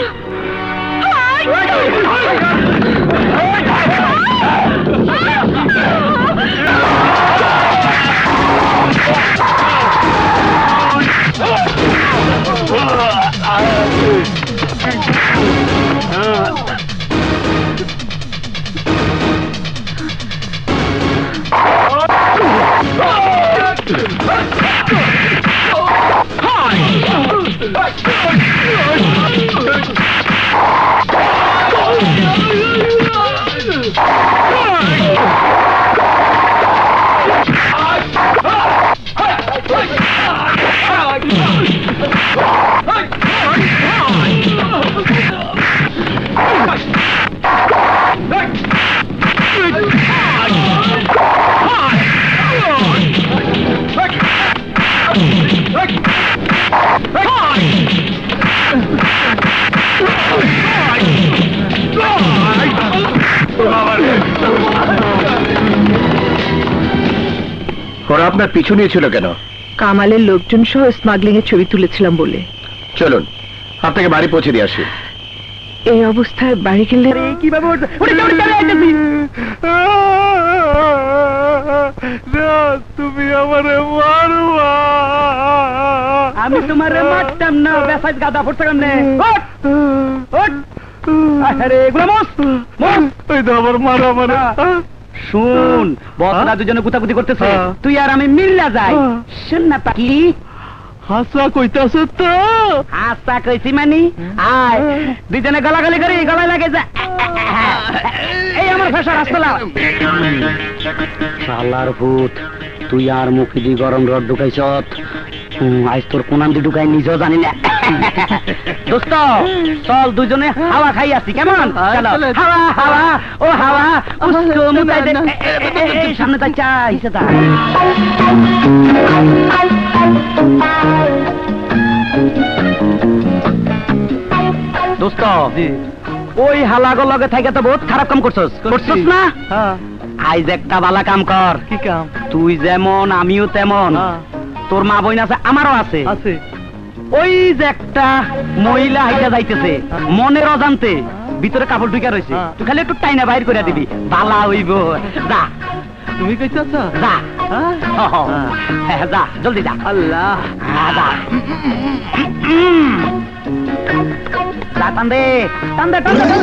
ওরা আপনার পিছু নিয়েছিল কেন? কামালের লোকজন সহ স্মাগলিং এর ছবি তুলেছিলাম বলে। চলুন আপনাকে বাড়ি পৌঁছে দিয়ে আসি। এই অবস্থায় বাড়ি গেলে কিভাবে তুমি আমারে মারবা। আমি তোমার মারতাম না, বেসাইজ গাদা পড়তে কেমনে? আরে গুলামস ওই তো আবার মারা মারা। শুন, বসরা দুজনে গুতাগুতি করতেছে, তুই আর আমি মিল্লা যাই। শুন না পাকি, হাসা কইতাছে তো। হাসা কইছি মানি, আয় দুজনে গলাগলি করি, গলায় লাগে যা। এই আমার ফেসা রাস্তা শালার ভূত, তুই আর মুখে দি গরম রড ঢুকাইছত। আজ তোর কোনাম দি ঢুকাই নিজেও জানি না। দোস্ত চল দুজনে হাওয়া খাই আসি, কেমন? চলো হাওয়া হাওয়া ও হাওয়া উসকো মুতাই দে। এই সামনে তা চাইছে তা। দোস্ত ওই হালাগো লগে থাইকা তো বহুত খারাপ কাম করছস। করছস না? আইজ একটা বালা কাম কর। কি কাম? তুই যেমন আমিও তেমন। তোর মা বোন আছে, আমারও আছে। ওই যে একটা মহিলা হাইটা যাইতেছে, মনের অজান্তে ভিতরে কাপড় ঢুকে রয়েছে, তুই খালি একটু টাইনা বাইর করে দিবি, বালা হইব। যা তুমি কইছো যা হ্যাঁ, যা জলদি যা। আল্লাহ যা যা, টান দে টান দে টান দে।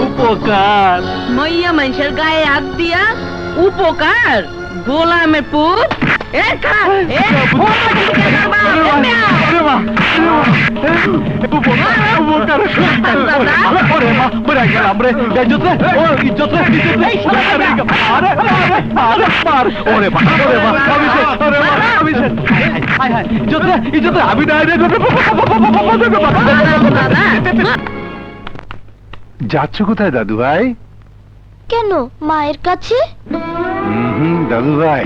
উপকার মইয়া মানুষের গায়ে হাত দিয়া উপকার, গোলামের পুত। এ খা, এ যাচ্ছ কোথায় দাদু ভাই? কেন মায়ের কাছে? দাদু ভাই,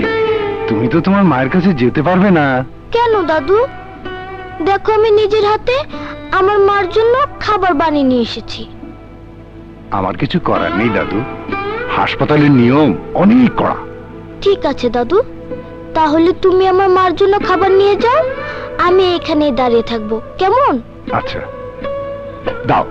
তুমি তো তোমার মায়ের কাছে যেতে পারবে না। কেন দাদু? দেখো আমি নিজের হাতে আমার মার জন্য খাবার বানিয়ে নিয়ে এসেছি। আমার কিছু করার নেই দাদু, হাসপাতালের নিয়ম অনেক কড়া। ঠিক আছে দাদু, তাহলে তুমি আমার মার জন্য খাবার নিয়ে যাও, আমি এখানেই দাঁড়িয়ে থাকবো, কেমন? আচ্ছা দাও।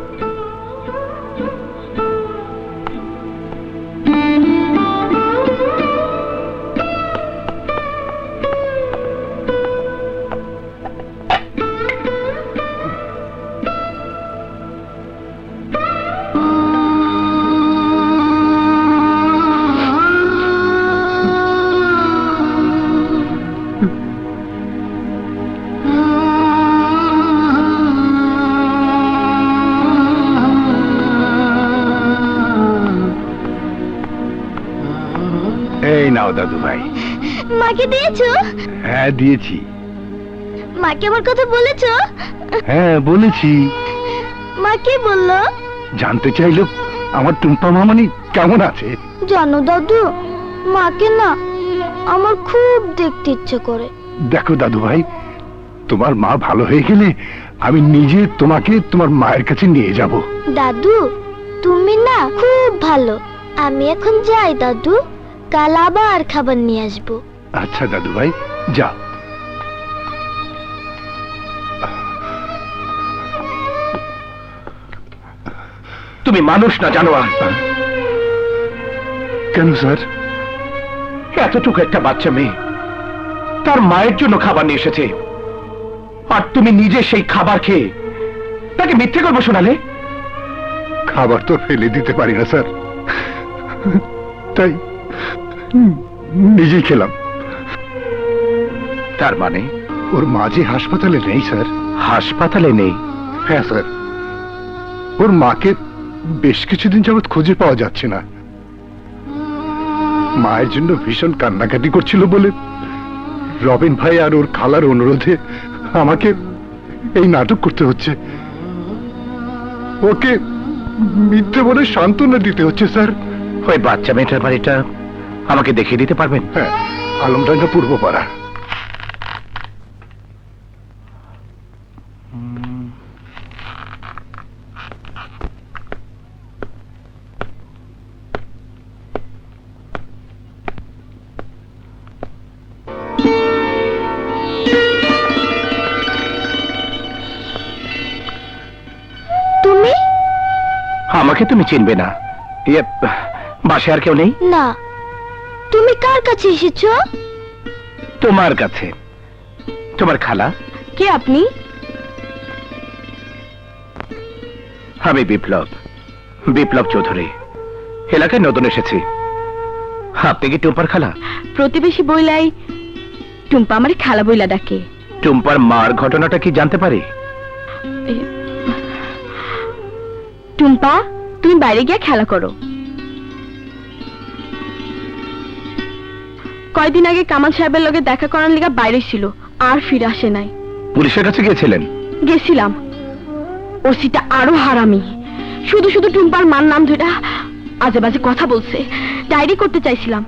নাও দাদু ভাই। মাকে দিয়েছো? হ্যাঁ দিয়েছি। মাকে আমার কথা বলেছো? হ্যাঁ বলেছি। মা কি বললো? জানতে চাইলো আমার টুম্পা মামনি কেমন আছে। জানো দাদু, মাকে না আমার খুব দেখতে ইচ্ছে করে। দেখো দাদু ভাই, তোমার মা ভালো হয়ে গেলে আমি নিজে তোমাকে তোমার মায়ের কাছে নিয়ে যাব। দাদু তুমি না খুব ভালো। আমি এখন যাই দাদু, কাল আবার খাবার নিয়ে আসবো। আচ্ছা দাদু ভাই, যাও। তুমি মানুষ না জানোয়ার। কেন স্যার? এতটুকু একটা বাচ্চা মেয়ে তার মায়ের জন্য খাবার নিয়ে এসেছে, আর তুমি নিজে সেই খাবার খেয়ে তাকে মিথ্যে গল্প শোনালে। খাবার তো ফেলে দিতে পারি না স্যার, তাই নিজেই খেলাম। তার মানে ওর মা যে হাসপাতালে নেই স্যার? হাসপাতালে নেই? হ্যাঁ স্যার, ওর মাকে বেশ কিছুদিন যাবৎ খুঁজে পাওয়া যাচ্ছে না। মায়ের জন্য ভীষণ কান্নাকাটি করছিল বলে রবিন ভাই আর ওর খালার অনুরোধে আমাকে এই নাটক করতে হচ্ছে। ওকে মিথ্যে বলে সান্ত্বনা দিতে হচ্ছে স্যার। ওই বাচ্চা মেয়েটার বাড়িটা আমাকে দেখিয়ে দিতে পারবেন? হ্যাঁ, আলমডাঙ্গা পূর্বপাড়া। তুমি? আমাকে তুমি চিনবে না? বাসায় আর কেউ নেই? না। তুমি কার কাছে এসেছো? তোমার কাছে। তোমার খালা। কে আপনি? আমি বিপ্লব, বিপ্লব চৌধুরী। এলাকায় নতুন এসেছি। আপনি কি টুম্পার খালা? প্রতিবেশী বইলাই টুম্পা আমার খালা বইলা ডাকে। টুম্পার মার ঘটনাটা কি জানতে পারি? টুম্পা, তুমি বাইরে গিয়ে খেলা করো। কয়দিন আগে কামাল সাহেবের লগে দেখা করার লিগা বাইরে ছিল, আর ফিরে আসে নাই। পুলিশের কাছে গিয়েছিলেন? গেছিলাম। ওসিটা আরো হারামি, শুধু শুধু টুম্পার মার নাম ধরে আজে বাজে কথা বলছে। ডায়েরি করতে চাইছিলাম,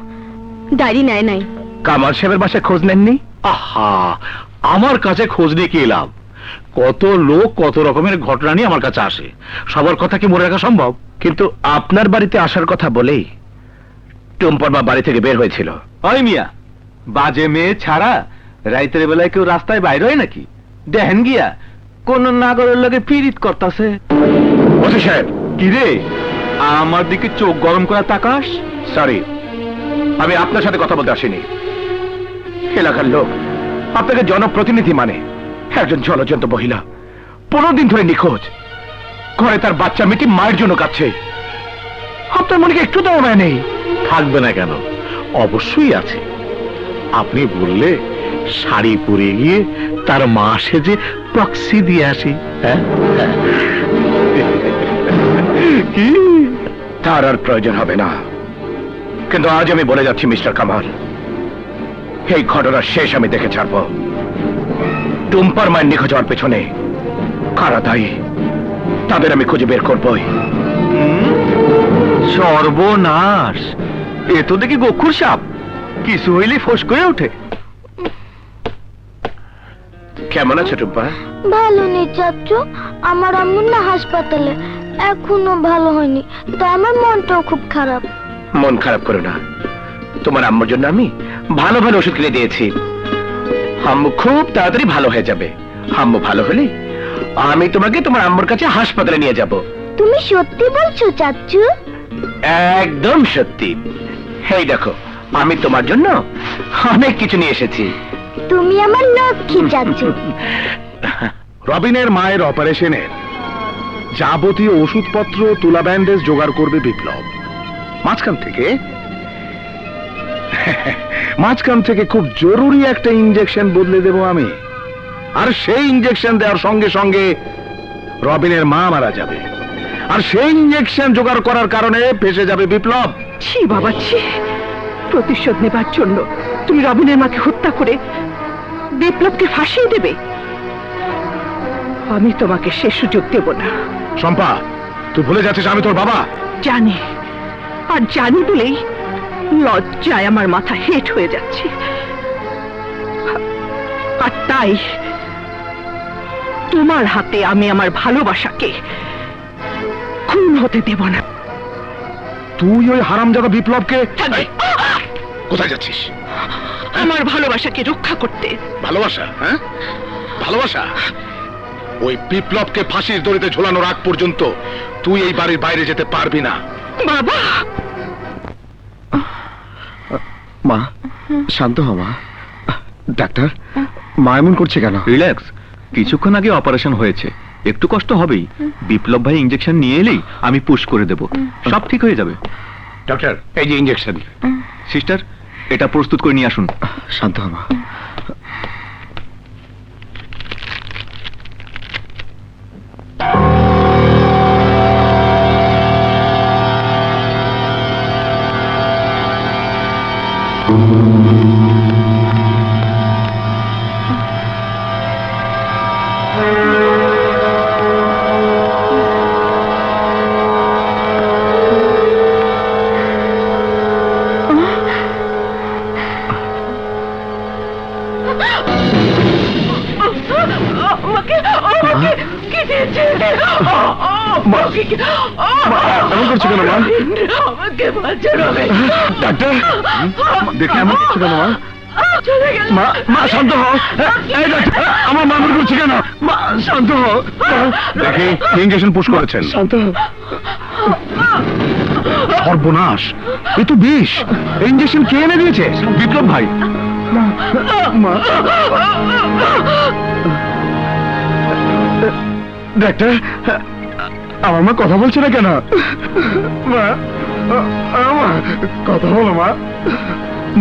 ডায়েরি নেয় নাই। কামাল সাহেবের বাসায় খোঁজ নেননি? আহা, আমার কাছে খোঁজ নিয়ে কি লাভ? কত লোক কত রকমের ঘটনা নিয়ে আমার কাছে আসে, সবার কথা কি মনে রাখা সম্ভব? কিন্তু আপনার বাড়িতে আসার কথা বলেই টুম্পার মা বাড়ি থেকে বের হয়েছিল। ওই মিয়া, বাজে মেয়ে ছাড়া রাইতের বেলায় কেউ রাস্তায় বাইরে হয় নাকি? দেখেন গিয়া কোন নাগরের লগে পীড়িত করতেছে। ওসি সাহেব। কি রে, আমার দিকে চোখ গরম করা তাকাস? সরি, আমি আপনার সাথে কথা বলতে আসিনি। এলাকার লোক আপনাকে জনপ্রতিনিধি মানে। একজন জলজন্ত মহিলা 15 দিন ধরে নিখোঁজ, ঘরে তার বাচ্চা মেয়েটি মায়ের জন্য কাঁদছে। আপনার মনে কি একটু দয়া নেই? থাকবে না কেন? অবশ্যই আছে। আপনি বললে শাড়ি পরে গিয়ে তার মা সেজে প্রক্সি দিয়ে আসি। হ্যাঁ, কি? তার আর প্রয়োজন হবে না। কিন্তু আজ আমি বলে যাচ্ছি মিস্টার কামাল, এই ঘটনার শেষ আমি দেখে ছাড়বো। টুম্পার মায়ের নিখোঁজ হওয়ার পেছনে কারা দায়ী তাদের আমি খুঁজে বের করবই। সর্বনাশ! এ তো দেখি গোখুর সাপ, কিছু হইলে ফোঁস করে ওঠে। কেমন আছে টুম্পা? ভালো নেই চাচু, আমার আম্মু না হাসপাতালে, এখনো ভালো হয়নি, তাই আমার মনটাও খুব খারাপ। মন খারাপ করো না, তোমার আম্মুর জন্য আমি ভালো ভালো ওষুধ কিনে দিয়েছি। আম্মু খুব তাড়াতাড়ি ভালো হয়ে যাবে। আম্মু ভালো হলে আমি তোমাকে তোমার আম্মুর কাছে হাসপাতালে নিয়ে যাব। তুমি সত্যি বলছো চাচু? একদম সত্যি। এই দেখো, আমি তোমার জন্য অনেক কিছু নিয়ে এসেছি। তুমি আমার লক্ষ্মী চাচু। রবিনের মায়ের অপারেশনের যাবতীয় ওষুধপত্র, তুলা ব্যান্ডেজ জোগাড় করবে বিপ্লব। মাঝখান থেকে খুব জরুরি একটা ইনজেকশন বদলে দেব আমি, আর সেই ইনজেকশন দেওয়ার সঙ্গে সঙ্গে রবিনের মা মারা যাবে, আর সেই ইনজেকশন জোগাড় করার কারণে ফেসে যাবে বিপ্লব। ছি বাবা ছি, প্রতিশোধ নেবার জন্য তুমি রবিনের মাকে হত্যা করে বিপ্লবকে ফাঁসিয়ে দেবে? আমি তোমাকে সে সুযোগ দেব না। শম্পা, তুই ভুলে যাচ্ছিস আমি তোর বাবা। জানি, আর জানি বলেই লজ্জায় আমার মাথা হেট হয়ে যাচ্ছে। আর তাই তোমার হাতে আমি আমার ভালোবাসাকে খুন হতে দেব না। তুই ওই হারামজাদা বিপ্লবকে... কোথায় যাচ্ছিস? আমার ভালোবাসাকে রক্ষা করতে। ভালোবাসা? হ্যাঁ, ভালোবাসা? ওই বিপ্লবকে ফাঁসির দড়িতে ঝোলানোর আগ পর্যন্ত তুই এই বাড়ির বাইরে যেতে পারবি না। বাবা, মা শান্ত হ মা। ডাক্তার, মা এমন করছে কেন? রিল্যাক্স, কিছুক্ষণ আগে অপারেশন হয়েছে, একটু কষ্ট হবেই। বিপ্লব ভাই ইঞ্জেকশন নিয়ে এলেই আমি পুশ করে দেব, সব ঠিক হয়ে যাবে। ডক্টর, এই যে ইঞ্জেকশন। সিস্টার, এটা প্রস্তুত করে নিয়ে আসুন। শান্ত হ মা। এমন করছো কেন মা? ডাক্তার, দেখে এমন করছো কেন মা? মা, মা শান্ত হও। এই ডাক্তার, আমার মা এমন করছে কেন? মা শান্ত হও। দেখি ইঞ্জেকশন পুশ করেছেন। শান্ত হও। সর্বনাশ, এ তো বিষ। এই ইঞ্জেকশন কে এনে দিয়েছে? বিপ্লব ভাই। মা, ডাক্তার, আমার মা কথা বলছে না কেন? মা, মা কথা বলো মা।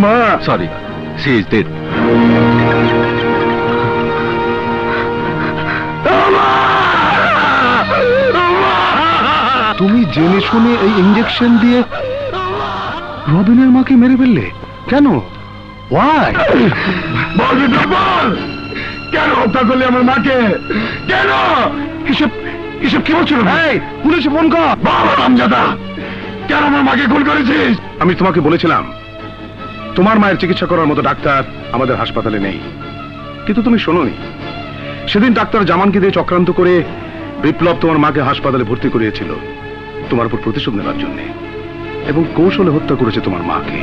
মা, সরি, সি ইজ ডেড। তুমি জেনে শুনে এই ইঞ্জেকশন দিয়ে রবিনের মাকে মেরে ফেললে কেন? Why? বল বিপ্লব, বল। কেন হত্যা করলে আমার মাকে? কেন? এসব এসব কি বলছো? এই, পুলিশে ফোন কর। বাবা রামজাদা, কেন আমার মাকে খুন করেছিস? আমি তোমাকে বলেছিলাম তোমার মায়ের চিকিৎসা করার মতো ডাক্তার আমাদের হাসপাতালে নেই, কিন্তু তুমি শোনোনি। সেদিন ডাক্তার জামানকে দিয়ে চক্রান্ত করে বিপ্লব তোমার মাকে হাসপাতালে ভর্তি করিয়েছিল তোমার উপর প্রতিশোধ নেবার জন্য, এবং কৌশলে হত্যা করেছে তোমার মাকে।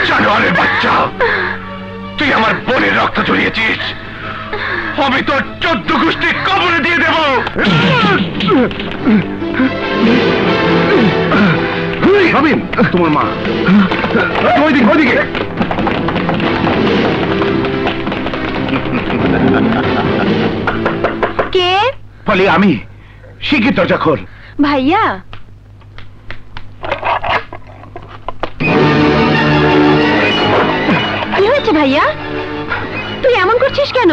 জানোয়ারের বাচ্চা, তুই আমার বোনের রক্ত চড়িয়েছিস, আমি তোর 14 গোষ্ঠী কবরে দিয়ে দেব। রবিন, তোমার মা। ওইদিকে ওইদিকে। কে? ফলে আমি শিক্ষিত যখন। ভাইয়া, কি হয়েছে ভাইয়া? তুই এমন করছিস কেন?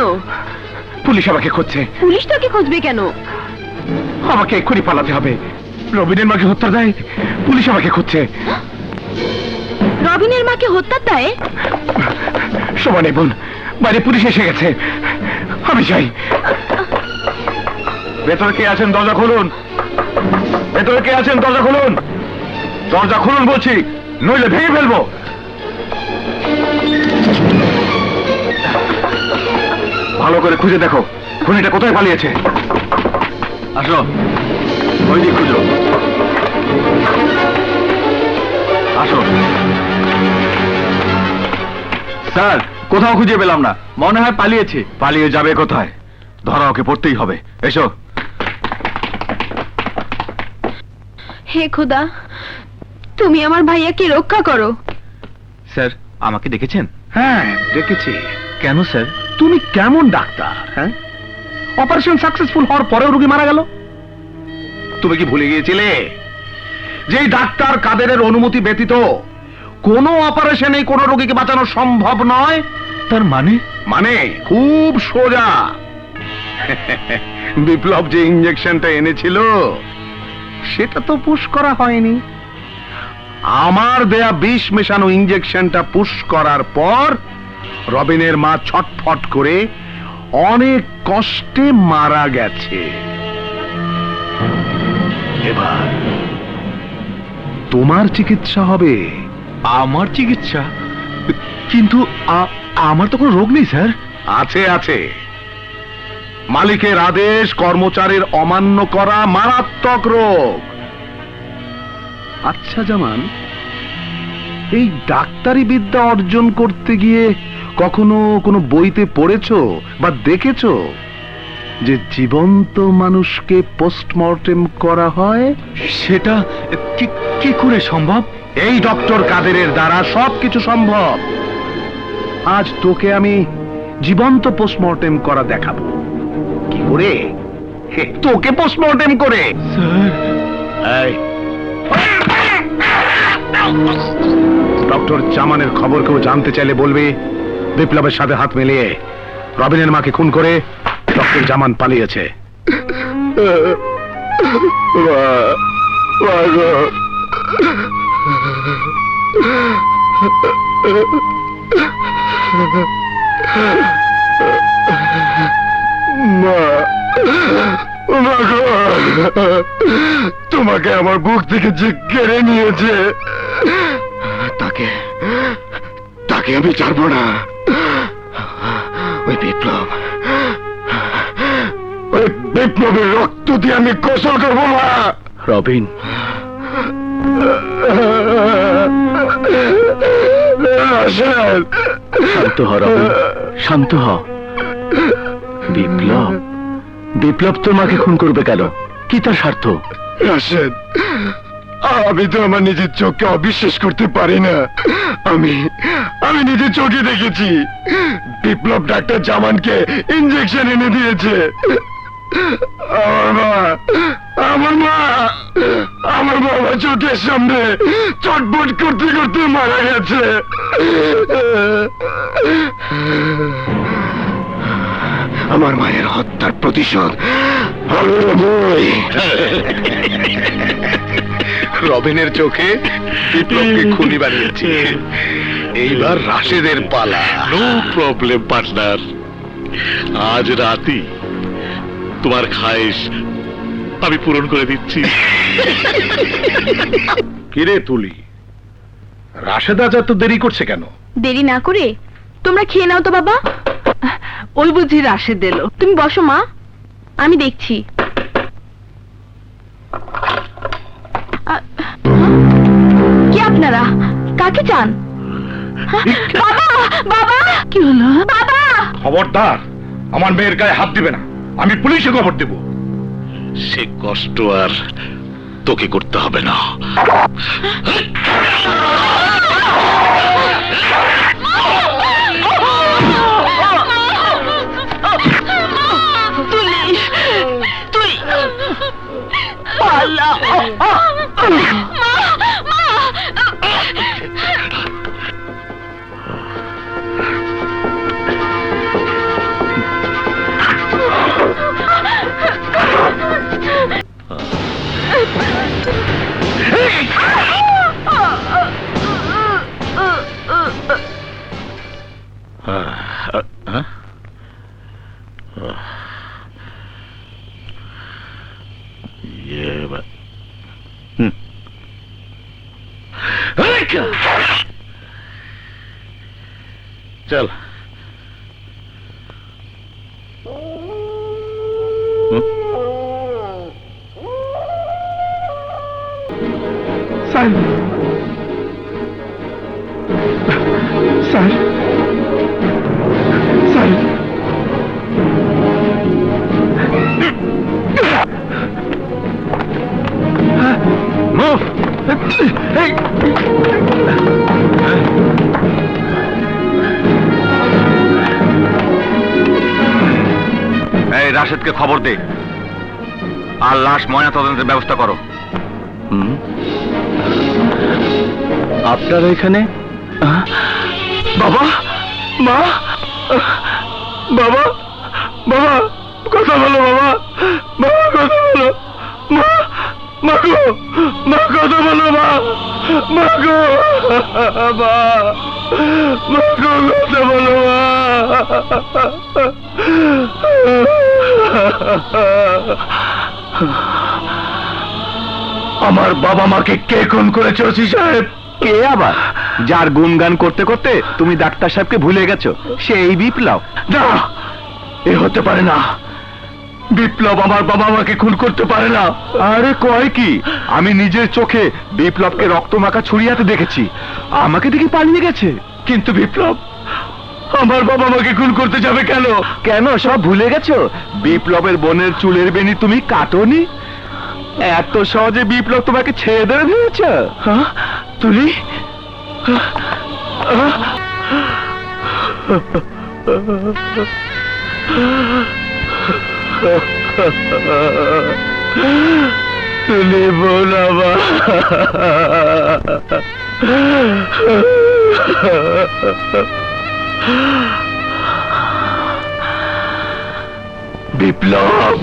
পুলিশ আমাকে খুঁজছে। পুলিশ তোকে খুঁজবে কেন? আমাকে এক্ষুনি পালাতে হবে। রবিনের মাকে হত্যা দেয়, পুলিশ আমাকে খুঁজছে। রবিনের মাকে হত্যার দায়ে? সময় নেই বোন, বাইরে পুলিশ এসে গেছে, আমি চাই। ভেতরে কে আছেন দরজা খুলুন। ভেতরে কে আছেন দরজা খুলুন। দরজা খুলুন বলছি, নইলে ভেঙে ফেলবো। ভালো করে খুঁজে দেখো খুনিটা কোথায় পালিয়েছে। আসো, ওই দিক খুঁজো। আসো। স্যার, কোথাও খুঁজে পেলাম না, মনে হয় পালিয়েছে। পালিয়ে যাবে কোথায়? ধরা ওকে পড়তেই হবে। এসো। হে খোদা, তুমি আমার ভাইয়াকে রক্ষা করো। স্যার, আমাকে দেখেছেন? হ্যাঁ, দেখেছি। কেন স্যার? তুমি কেমন ডাক্তার? হ্যাঁ, অপারেশন সাকসেসফুল হওয়ার পরেও রোগী মারা গেল। তুমি কি ভুলে গিয়েছিলে যেই ডাক্তার কাদেরের অনুমতি ব্যতীত কোন অপারেশনে কোন রোগীকে বাঁচানো সম্ভব নয়? তার মানে? মানে খুব সোজা। বিপ্লব যে ইঞ্জেকশনটা এনেছিল সেটা তো পুশ করা হয়নি। আমার দেয়া বিষ মেশানো ইঞ্জেকশনটা পুশ করার পর রবিনের মা ছটফট করে অনেক কষ্টে মারা গেছে। এবার তোমার চিকিৎসা হবে। আমার চিকিৎসা? কিন্তু আমার তো কোনো রোগ নেই স্যার। আছে আছে, মালিকের আদেশ কর্মচারীর অমান্য করা মারাত্মক রোগ। আচ্ছা জামান, এই ডাক্তারি বিদ্যা অর্জন করতে গিয়ে কখনো কোনো বইতে পড়েছো বা দেখেছো যে জীবন্ত মানুষকে পোস্টমর্টেম করা হয়? সেটা কি করে সম্ভব? এই ডক্টর কাদেরের দ্বারা সবকিছু সম্ভব। আজ তোকে আমি জীবন্ত পোস্টমর্টেম করা দেখাবো। কি করে? তোকে পোস্টমর্টেম করে। স্যার, এই ডক্টর জামানের খবর কেউ জানতে চাইলে বলবি বিপ্লবের সাথে হাত মিলিয়ে রবিনের মাকে খুন করে ডক্টর জামান পালিয়েছে। তোমাকে আমার বুক থেকে যে কেড়ে নিয়েছে তাকে আমি ছাড়বো না। ওই বিপ্লবের রক্ত দিয়ে আমি গোসল করবো না। রবিন, শান্ত হ রবিন, শান্ত হ। বিপ্লব তোমাকে খুন করবে কেন? কি তার স্বার্থ? রাশেদ, আমি তো আমার নিজের চোখকে অবিশ্বাস করতে পারি না। আমি নিজের চোখে দেখেছি বিপ্লব ডাক্তার জামানকে ইঞ্জেকশন এনে দিয়েছে। আমার বাবা চোখের সামনে চটপট করতে করতে মারা গেছে। আমার মায়ের হত্যার প্রতিশোধ আমি নেবই। রবিনের চোখে বিপ্লবকে খুনি বানিয়েছি, এইবার রাশেদের পালা। নো প্রবলেম পার্টনার, আজ রাতেই তোমার খায়েশ আমি পূরণ করে দিচ্ছি। কিরে তুলি, রাশেদ আজ এত দেরি করছে কেন? দেরি না করে তোমরা খেয়ে নাও তো বাবা। ওই বুঝি রাশেদ এলো। তুমি বসো মা, আমি দেখছি। কি আপনারা কাকে চান? বাবা, বাবা, কি হলো? বাবা! খবরদার আমার মেয়ের গায়ে হাত দিবে না, আমি পুলিশে খবর দেব। সে কষ্ট আর তোকে করতে হবে না। তুই পালা। চল। Sir, sir, sir, move. এই রাশেদকে খবর দে আর লাশ ময়না তদন্তের ব্যবস্থা করো। আপনারা এখানে? বাবা, মা, বাবা, বাবা, কথা বলো বাবা, বাবা কথা বলো, মা, মা গো, মা কথা বলো, মা, মাগো মা, মাগো কথা বলো মা। আমার বাবা মাকে কে খুন করেছে ওসি সাহেব? কে আবার? যার গুণগান করতে করতে তুমি ডাক্তার সাহেবকে ভুলে গেছো, সেই বিপ্লব। না, এ হতে পারে না। বিপ্লব আমার বাবা মাকে খুন করতে পারে না। আরে কয় কি, আমি নিজের চোখে বিপ্লবকে রক্তমাখা ছুরি হাতে দেখেছি, আমাকে দেখে পালিয়ে গেছে। কিন্তু বিপ্লব আমার বাবা মাকে খুন করতে যাবে কেন? কেন সব ভুলে গেছো? বিপ্লবের বোনের চুলের বেনি তুমি কাটোনি? এত সহজে বিপ্লব তোমাকে ছেড়ে দেবে ভেবেছ? হ্যাঁ, তুলি তুলি বল আমার বিপ্লব,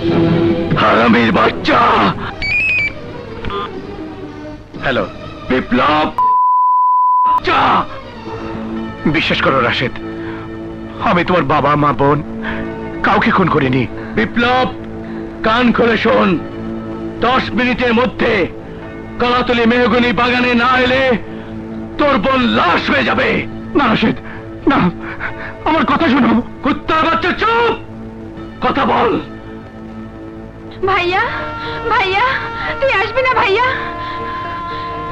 হারামির বাচ্চা। হ্যালো বিপ্লব, বিশ্বাস করো রাশেদ, আমি তোমার বাবা মা বোন কাউকে খুন করিনি। বিপ্লব, কান খুলে শোন, 10 মিনিটের মধ্যে কলাতলি মেহগনি বাগানে না এলে তোর বোন লাশ হয়ে যাবে। না রাশেদ, না, আমার কথা শোনো। কুত্তার বাচ্চা, চুপ! কথা বল। ভাইয়া, ভাইয়া, তুই আসবি না ভাইয়া?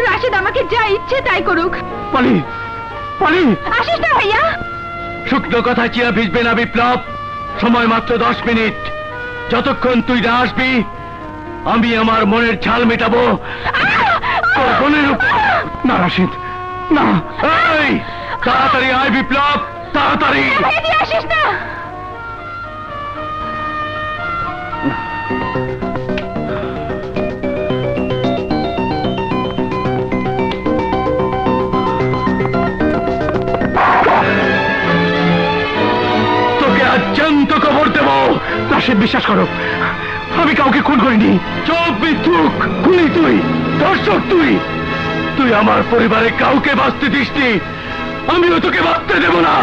রাশেদ আমাকে যা ইচ্ছে তাই করুক। পালি, পালি। আসিস না ভাইয়া। শুকনো কথা চিরা ভিজবে না বিপ্লব। সময় মাত্র 10 মিনিট। যতক্ষণ তুই না আসবি আমি আমার মনের ঝাল মেটাবো তোর বোনের উপর। না রাশেদ, না। এই, তাড়াতাড়ি আয় বিপ্লব, তাড়াতাড়ি। ভাইয়া, তুই আসিস না। তোকে আজ জ্যান্ত কবর দেব। রাশেদ, বিশ্বাস করো, আমি কাউকে খুন করিনি। চোখ মিথ্যুক, খুনি তুই, দর্শক তুই। তুই আমার পরিবারে কাউকে বাঁচতে দিসনি, আমিও তোকে বাঁচতে দেব না।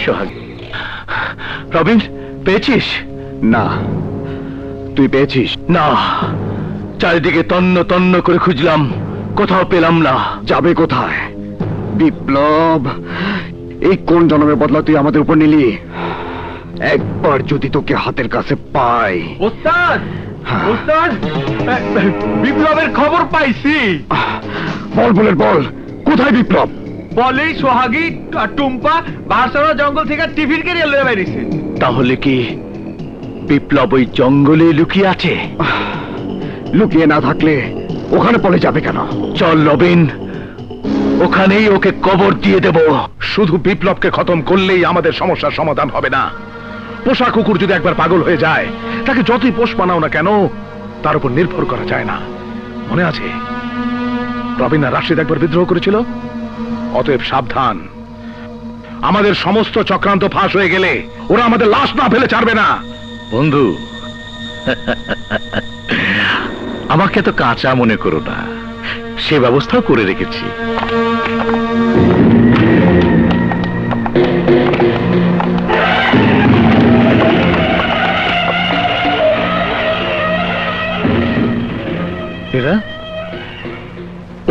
সোহাগ, রবিন, পেয়েছিস? না। তুই পেয়েছিস? না, চারিদিকে তন্ন তন্ন করে খুঁজলাম, কোথাও পেলাম না। যাবে কোথায়? বিপ্লব, এই কোন জন্মের বদলা তুই আমাদের উপর নিলি? একবার যদি তোকে হাতের কাছে পাই। ওস্তাদ, ওস্তাদ, বিপ্লবের খবর পাইছি। বল বলের বল, কোথায় বিপ্লব? বলেই সোহাগী আর টুম্পা বারসানা জঙ্গল থেকে টিফিন কেড়ে লয়ে বেরিয়েছে। তাহলে কি বিপ্লব ওই জঙ্গলে লুকিয়ে আছে? লুকিয়ে না থাকলে ওখানে পড়ে যাবে কেন? চল রবিন, ওখানেই ওকে কবর দিয়ে দেব। শুধু বিপ্লবকে খতম করলেই আমাদের সমস্যার সমাধান হবে না। পোষা কুকুর যদি একবার পাগল হয়ে যায়, তাকে যতই পোষ মানাও না কেন, তার উপর নির্ভর করা যায় না। মনে আছে রবিন আর রাশিদ একবার বিদ্রোহ করেছিল? অতএব সাবধান, আমাদের সমস্ত চক্রান্ত ফাঁস হয়ে গেলে ওরা আমাদের লাশ না ফেলে ছাড়বে না। বন্ধু, আমাকে তো কাঁচা মনে করো না, সে ব্যবস্থাও করে রেখেছি। এরা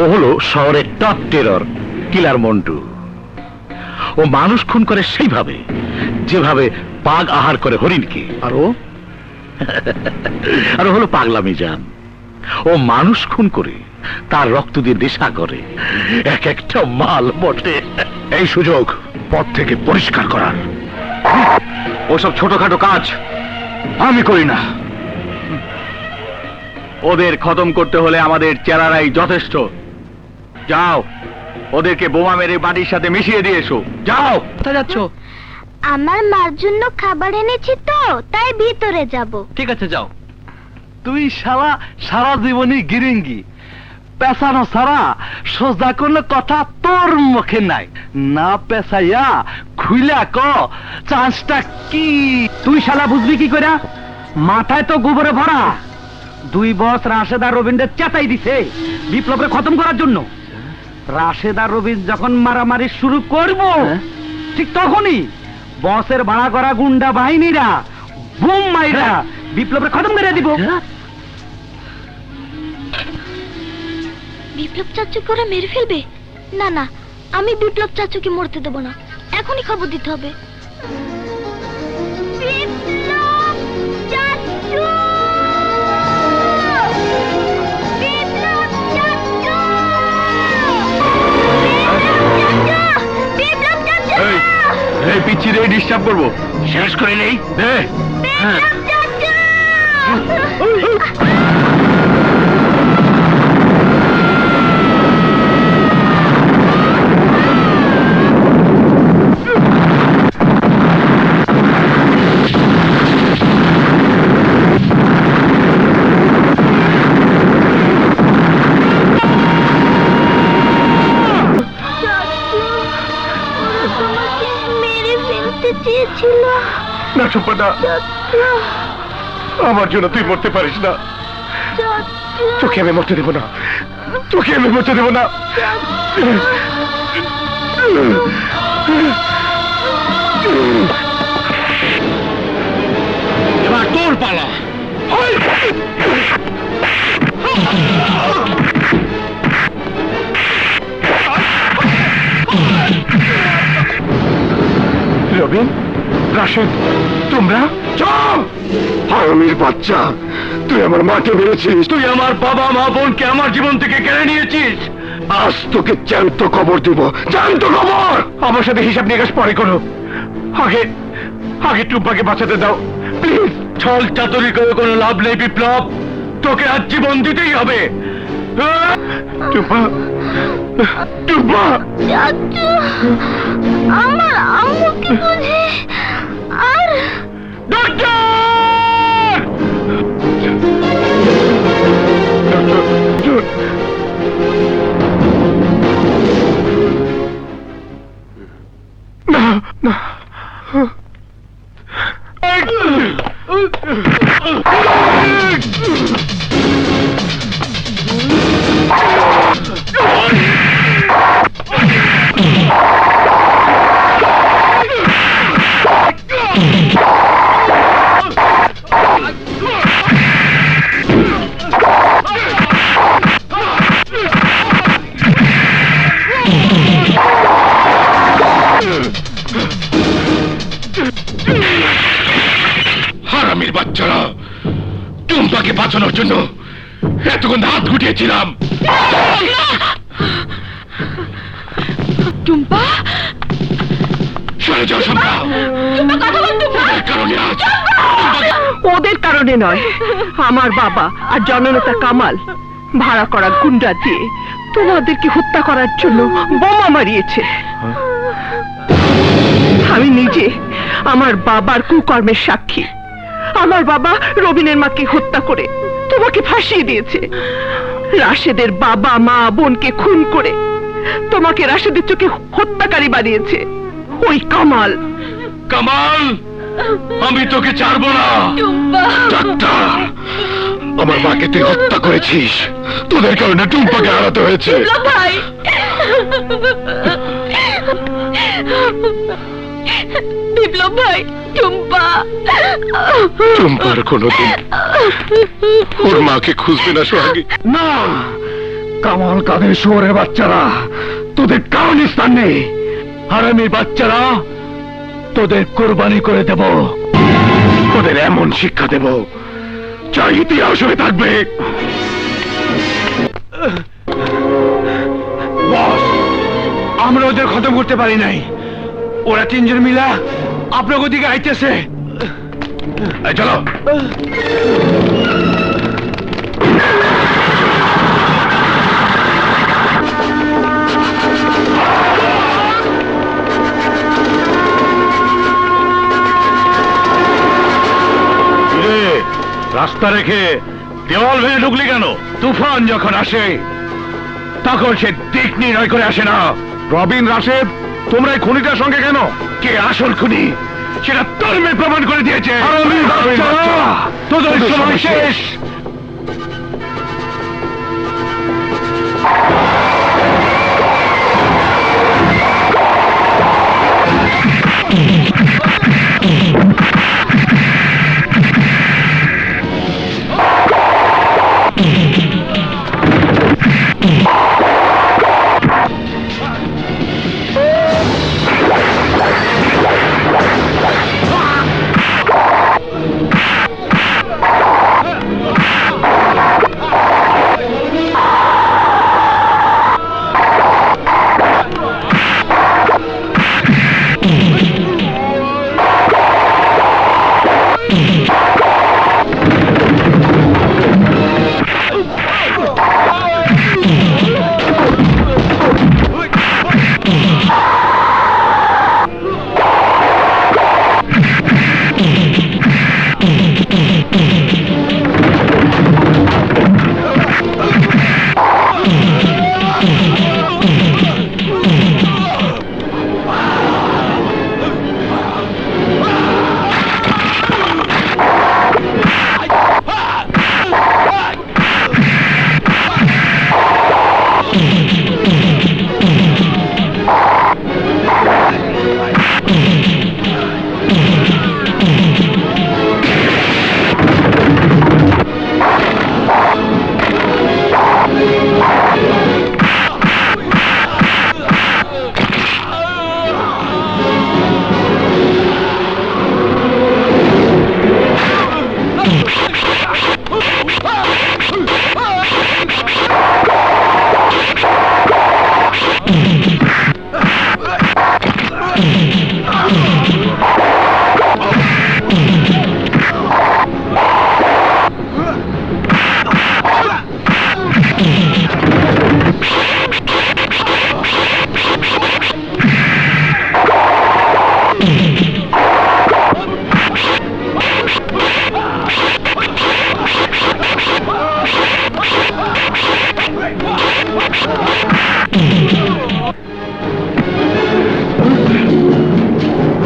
ও হলো শহরের টপ টেরর কিলার মন্টু। ও মানুষ খুন করে সেইভাবে যেভাবে বাঘ আহার করে হরিণকে। আর ও হলো পাগলামি জান। ও মানুষ খুন করে তার রক্ত দিয়ে নেশা করে। এক একটা মাল বটে। এই সুযোগ পথ থেকে পরিষ্কার করার। ওসব ছোটখাটো কাজ আমি করি না। ওদের খতম করতে হলে আমাদের চেলারাই যথেষ্ট। যাও, ওদেরকে বোমা মেরে বাড়ির সাথে মিশিয়ে দিয়ে এসো। যাও। কোথায় যাচ্ছ? আমার মার জন্য খাবার এনেছি তো, তাই ভিতরে যাব। ঠিক আছে, যাও। তুই শালা সারা জীবনই গিরিঙ্গি, পেছানো ছাড়া সোজা কোনো কথা তোর মুখে নাই। না পেছাইয়া খুইলা ক চান্সটা কি? তুই শালা বুঝবি কি করে? মাথায় তো গোবরে ভরা। 2 বস রাশেদ আর রবীন্দ্রের চেতাই দিছে বিপ্লবকে খতম করার জন্য। রাশেদ আর রবীন্দ্র যখন মারামারি শুরু করব, ঠিক তখনই বসের ভাড়া করা গুন্ডা বাহিনীরা বুম মাইরা বিপ্লবকে খতম করে দিব। বিপ্লব চাচুকে ওরা মেরে ফেলবে? না না, আমি বিপ্লব চাচুকে মরতে দেব না, এখনই খবর দিতে হবে। বিপ্লব চাচু! বিপ্লব চাচু! বিপ্লব চাচু! এই পিচ্ছি রে ডিস্টার্ব করবো, শেষ করে নেই দে। বিপ্লব চাচু! না সুপর্ণা, আমার জন্য তুই মরতে পারিস না। তোকে আমি মরতে দেব না, তোকে আমি মরতে দেব না। এবার তোর পালা। রবিন, রাশেদ, তোমরা চল। হারামির বাচ্চা, তুই আমার মাকে মেরেছিস, তুই আমার বাবা মা বোনকে আমার জীবন থেকে কেড়ে নিয়েছিস। আজ তোকে জ্যান্ত খবর দিব, জ্যান্ত খবর। আমার সাথে হিসাব নিকাশ পরে করো, আগে আগে টুম্পাকে বাঁচাতে দাও প্লিজ। ছল চাতুরি করে কোনো লাভ নেই বিপ্লব, তোকে আজ জীবন দিতেই হবে। টুম্পা, টুম্পা! চাচু, আমার আম্মুকে বুঝি আর না না, হারামির বাচ্চারা, টুম্পাকে বাঁচানোর জন্য এতক্ষণ হাত গুটিয়েছিলাম। টুম্পা, সরে যাও শান্তা, ওদের কারণে আজ ওদের কারণে নয়, আমার বাবা আর জননেতা কামাল ভাড়া করা গুন্ডা দিয়ে তোমাদেরকে হত্যা করার জন্য বোমা মারিয়েছে। আমি নিজে আমার বাবার কুকর্মের সাক্ষী। আমার বাবা রবিনের মাকে হত্যা করে তোমাকে ফাঁসিয়ে দিয়েছে। রাশেদের বাবা মা বোনকে খুন করে তোমাকে রাশেদের চোখে হত্যাকারী বানিয়েছে ওই কামাল। কামাল, আমি তোকে ছাড়বো না। ডাক্তার, আমার মাকে তুই হত্যা করেছিস, তোদের কারণে টুম্পাকে হারাতে হয়েছে। ভাই, বিপ্লব ভাই, টুম্পা টুম্পার কোনোদিন ওর মাকে খুঁজবে না সোহাগী। না, কামাল কাদের শুয়োরের বাচ্চারা, তোদের কারণে স্থান নেই। হারামির বাচ্চারা, তোদের কোরবানি করে দেব, তোদের এমন শিক্ষা দেব যা ইতিহাস হয়ে থাকবে। বস, আমরা ওদের খতম করতে পারি নাই, ওরা 3 জন মিলা আপনার দিকে আইতেছে। চলো। রাস্তা রেখে দেওয়াল ভেঙে ঢুকলি কেন? তুফান যখন আসে তখন সে দিক নির্ণয় করে আসে না। রবিন রাশেদ, তোমরা এই খুনিটার সঙ্গে কেন? কে আসল খুনি সেটা তোর মেয়ে প্রমাণ করে দিয়েছে। হারামির বাচ্চা! তোদের সময় শেষ।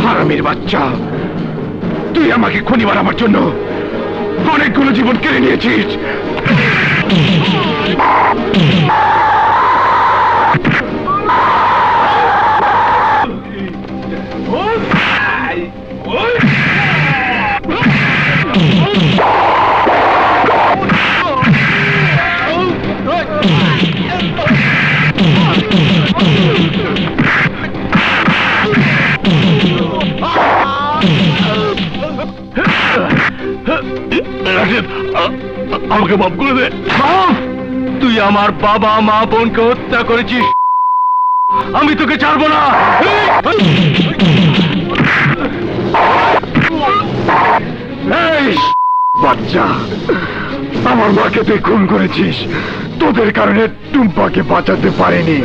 হারামির বাচ্চা, তুই আমাকে খুনি বানাবার জন্য অনেকগুলো জীবন কেড়ে নিয়েছিস। আমাকে মাফ করে দে। মাফ? তুই আমার বাবা মা বোনকে হত্যা করেছিস, আমি তোকে ছাড়বো না। এই বাচ্চা, আমার মাকে তুই খুন করেছিস, তোদের কারণে টুম্পাকে বাঁচাতে পারেনি।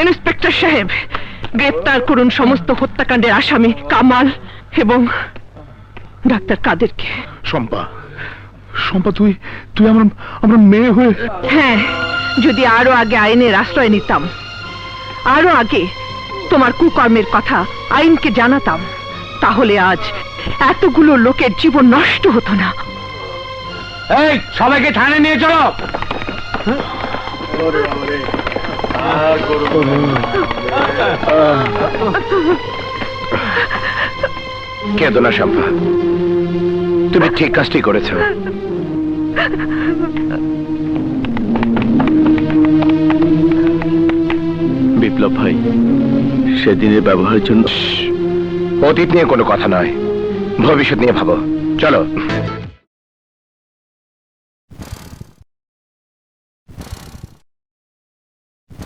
ইন্সপেক্টর সাহেব, গ্রেপ্তার করুন সমস্ত হত্যাকাণ্ডের আসামি কামাল এবং ডাক্তার কাদেরকে। শম্পা, শম্পা, তুই তুই আমরা মেয়ে হয়ে। হ্যাঁ, যদি আরো আগে আইনের আশ্রয় নিতাম, আরো আগে তোমার কুকর্মের কথা আইনকে জানাতাম, তাহলে আজ এতগুলো লোকের জীবন নষ্ট হতো না। এই সবাইকে থানায় নিয়ে চলো। কেঁদো না শম্পা, তুমি ঠিক কাজটি করেছো। সেদিনের ব্যবহারের জন্য অতীত নিয়ে কোনো কথা নয়, ভবিষ্যৎ নিয়ে ভাবো। চলো।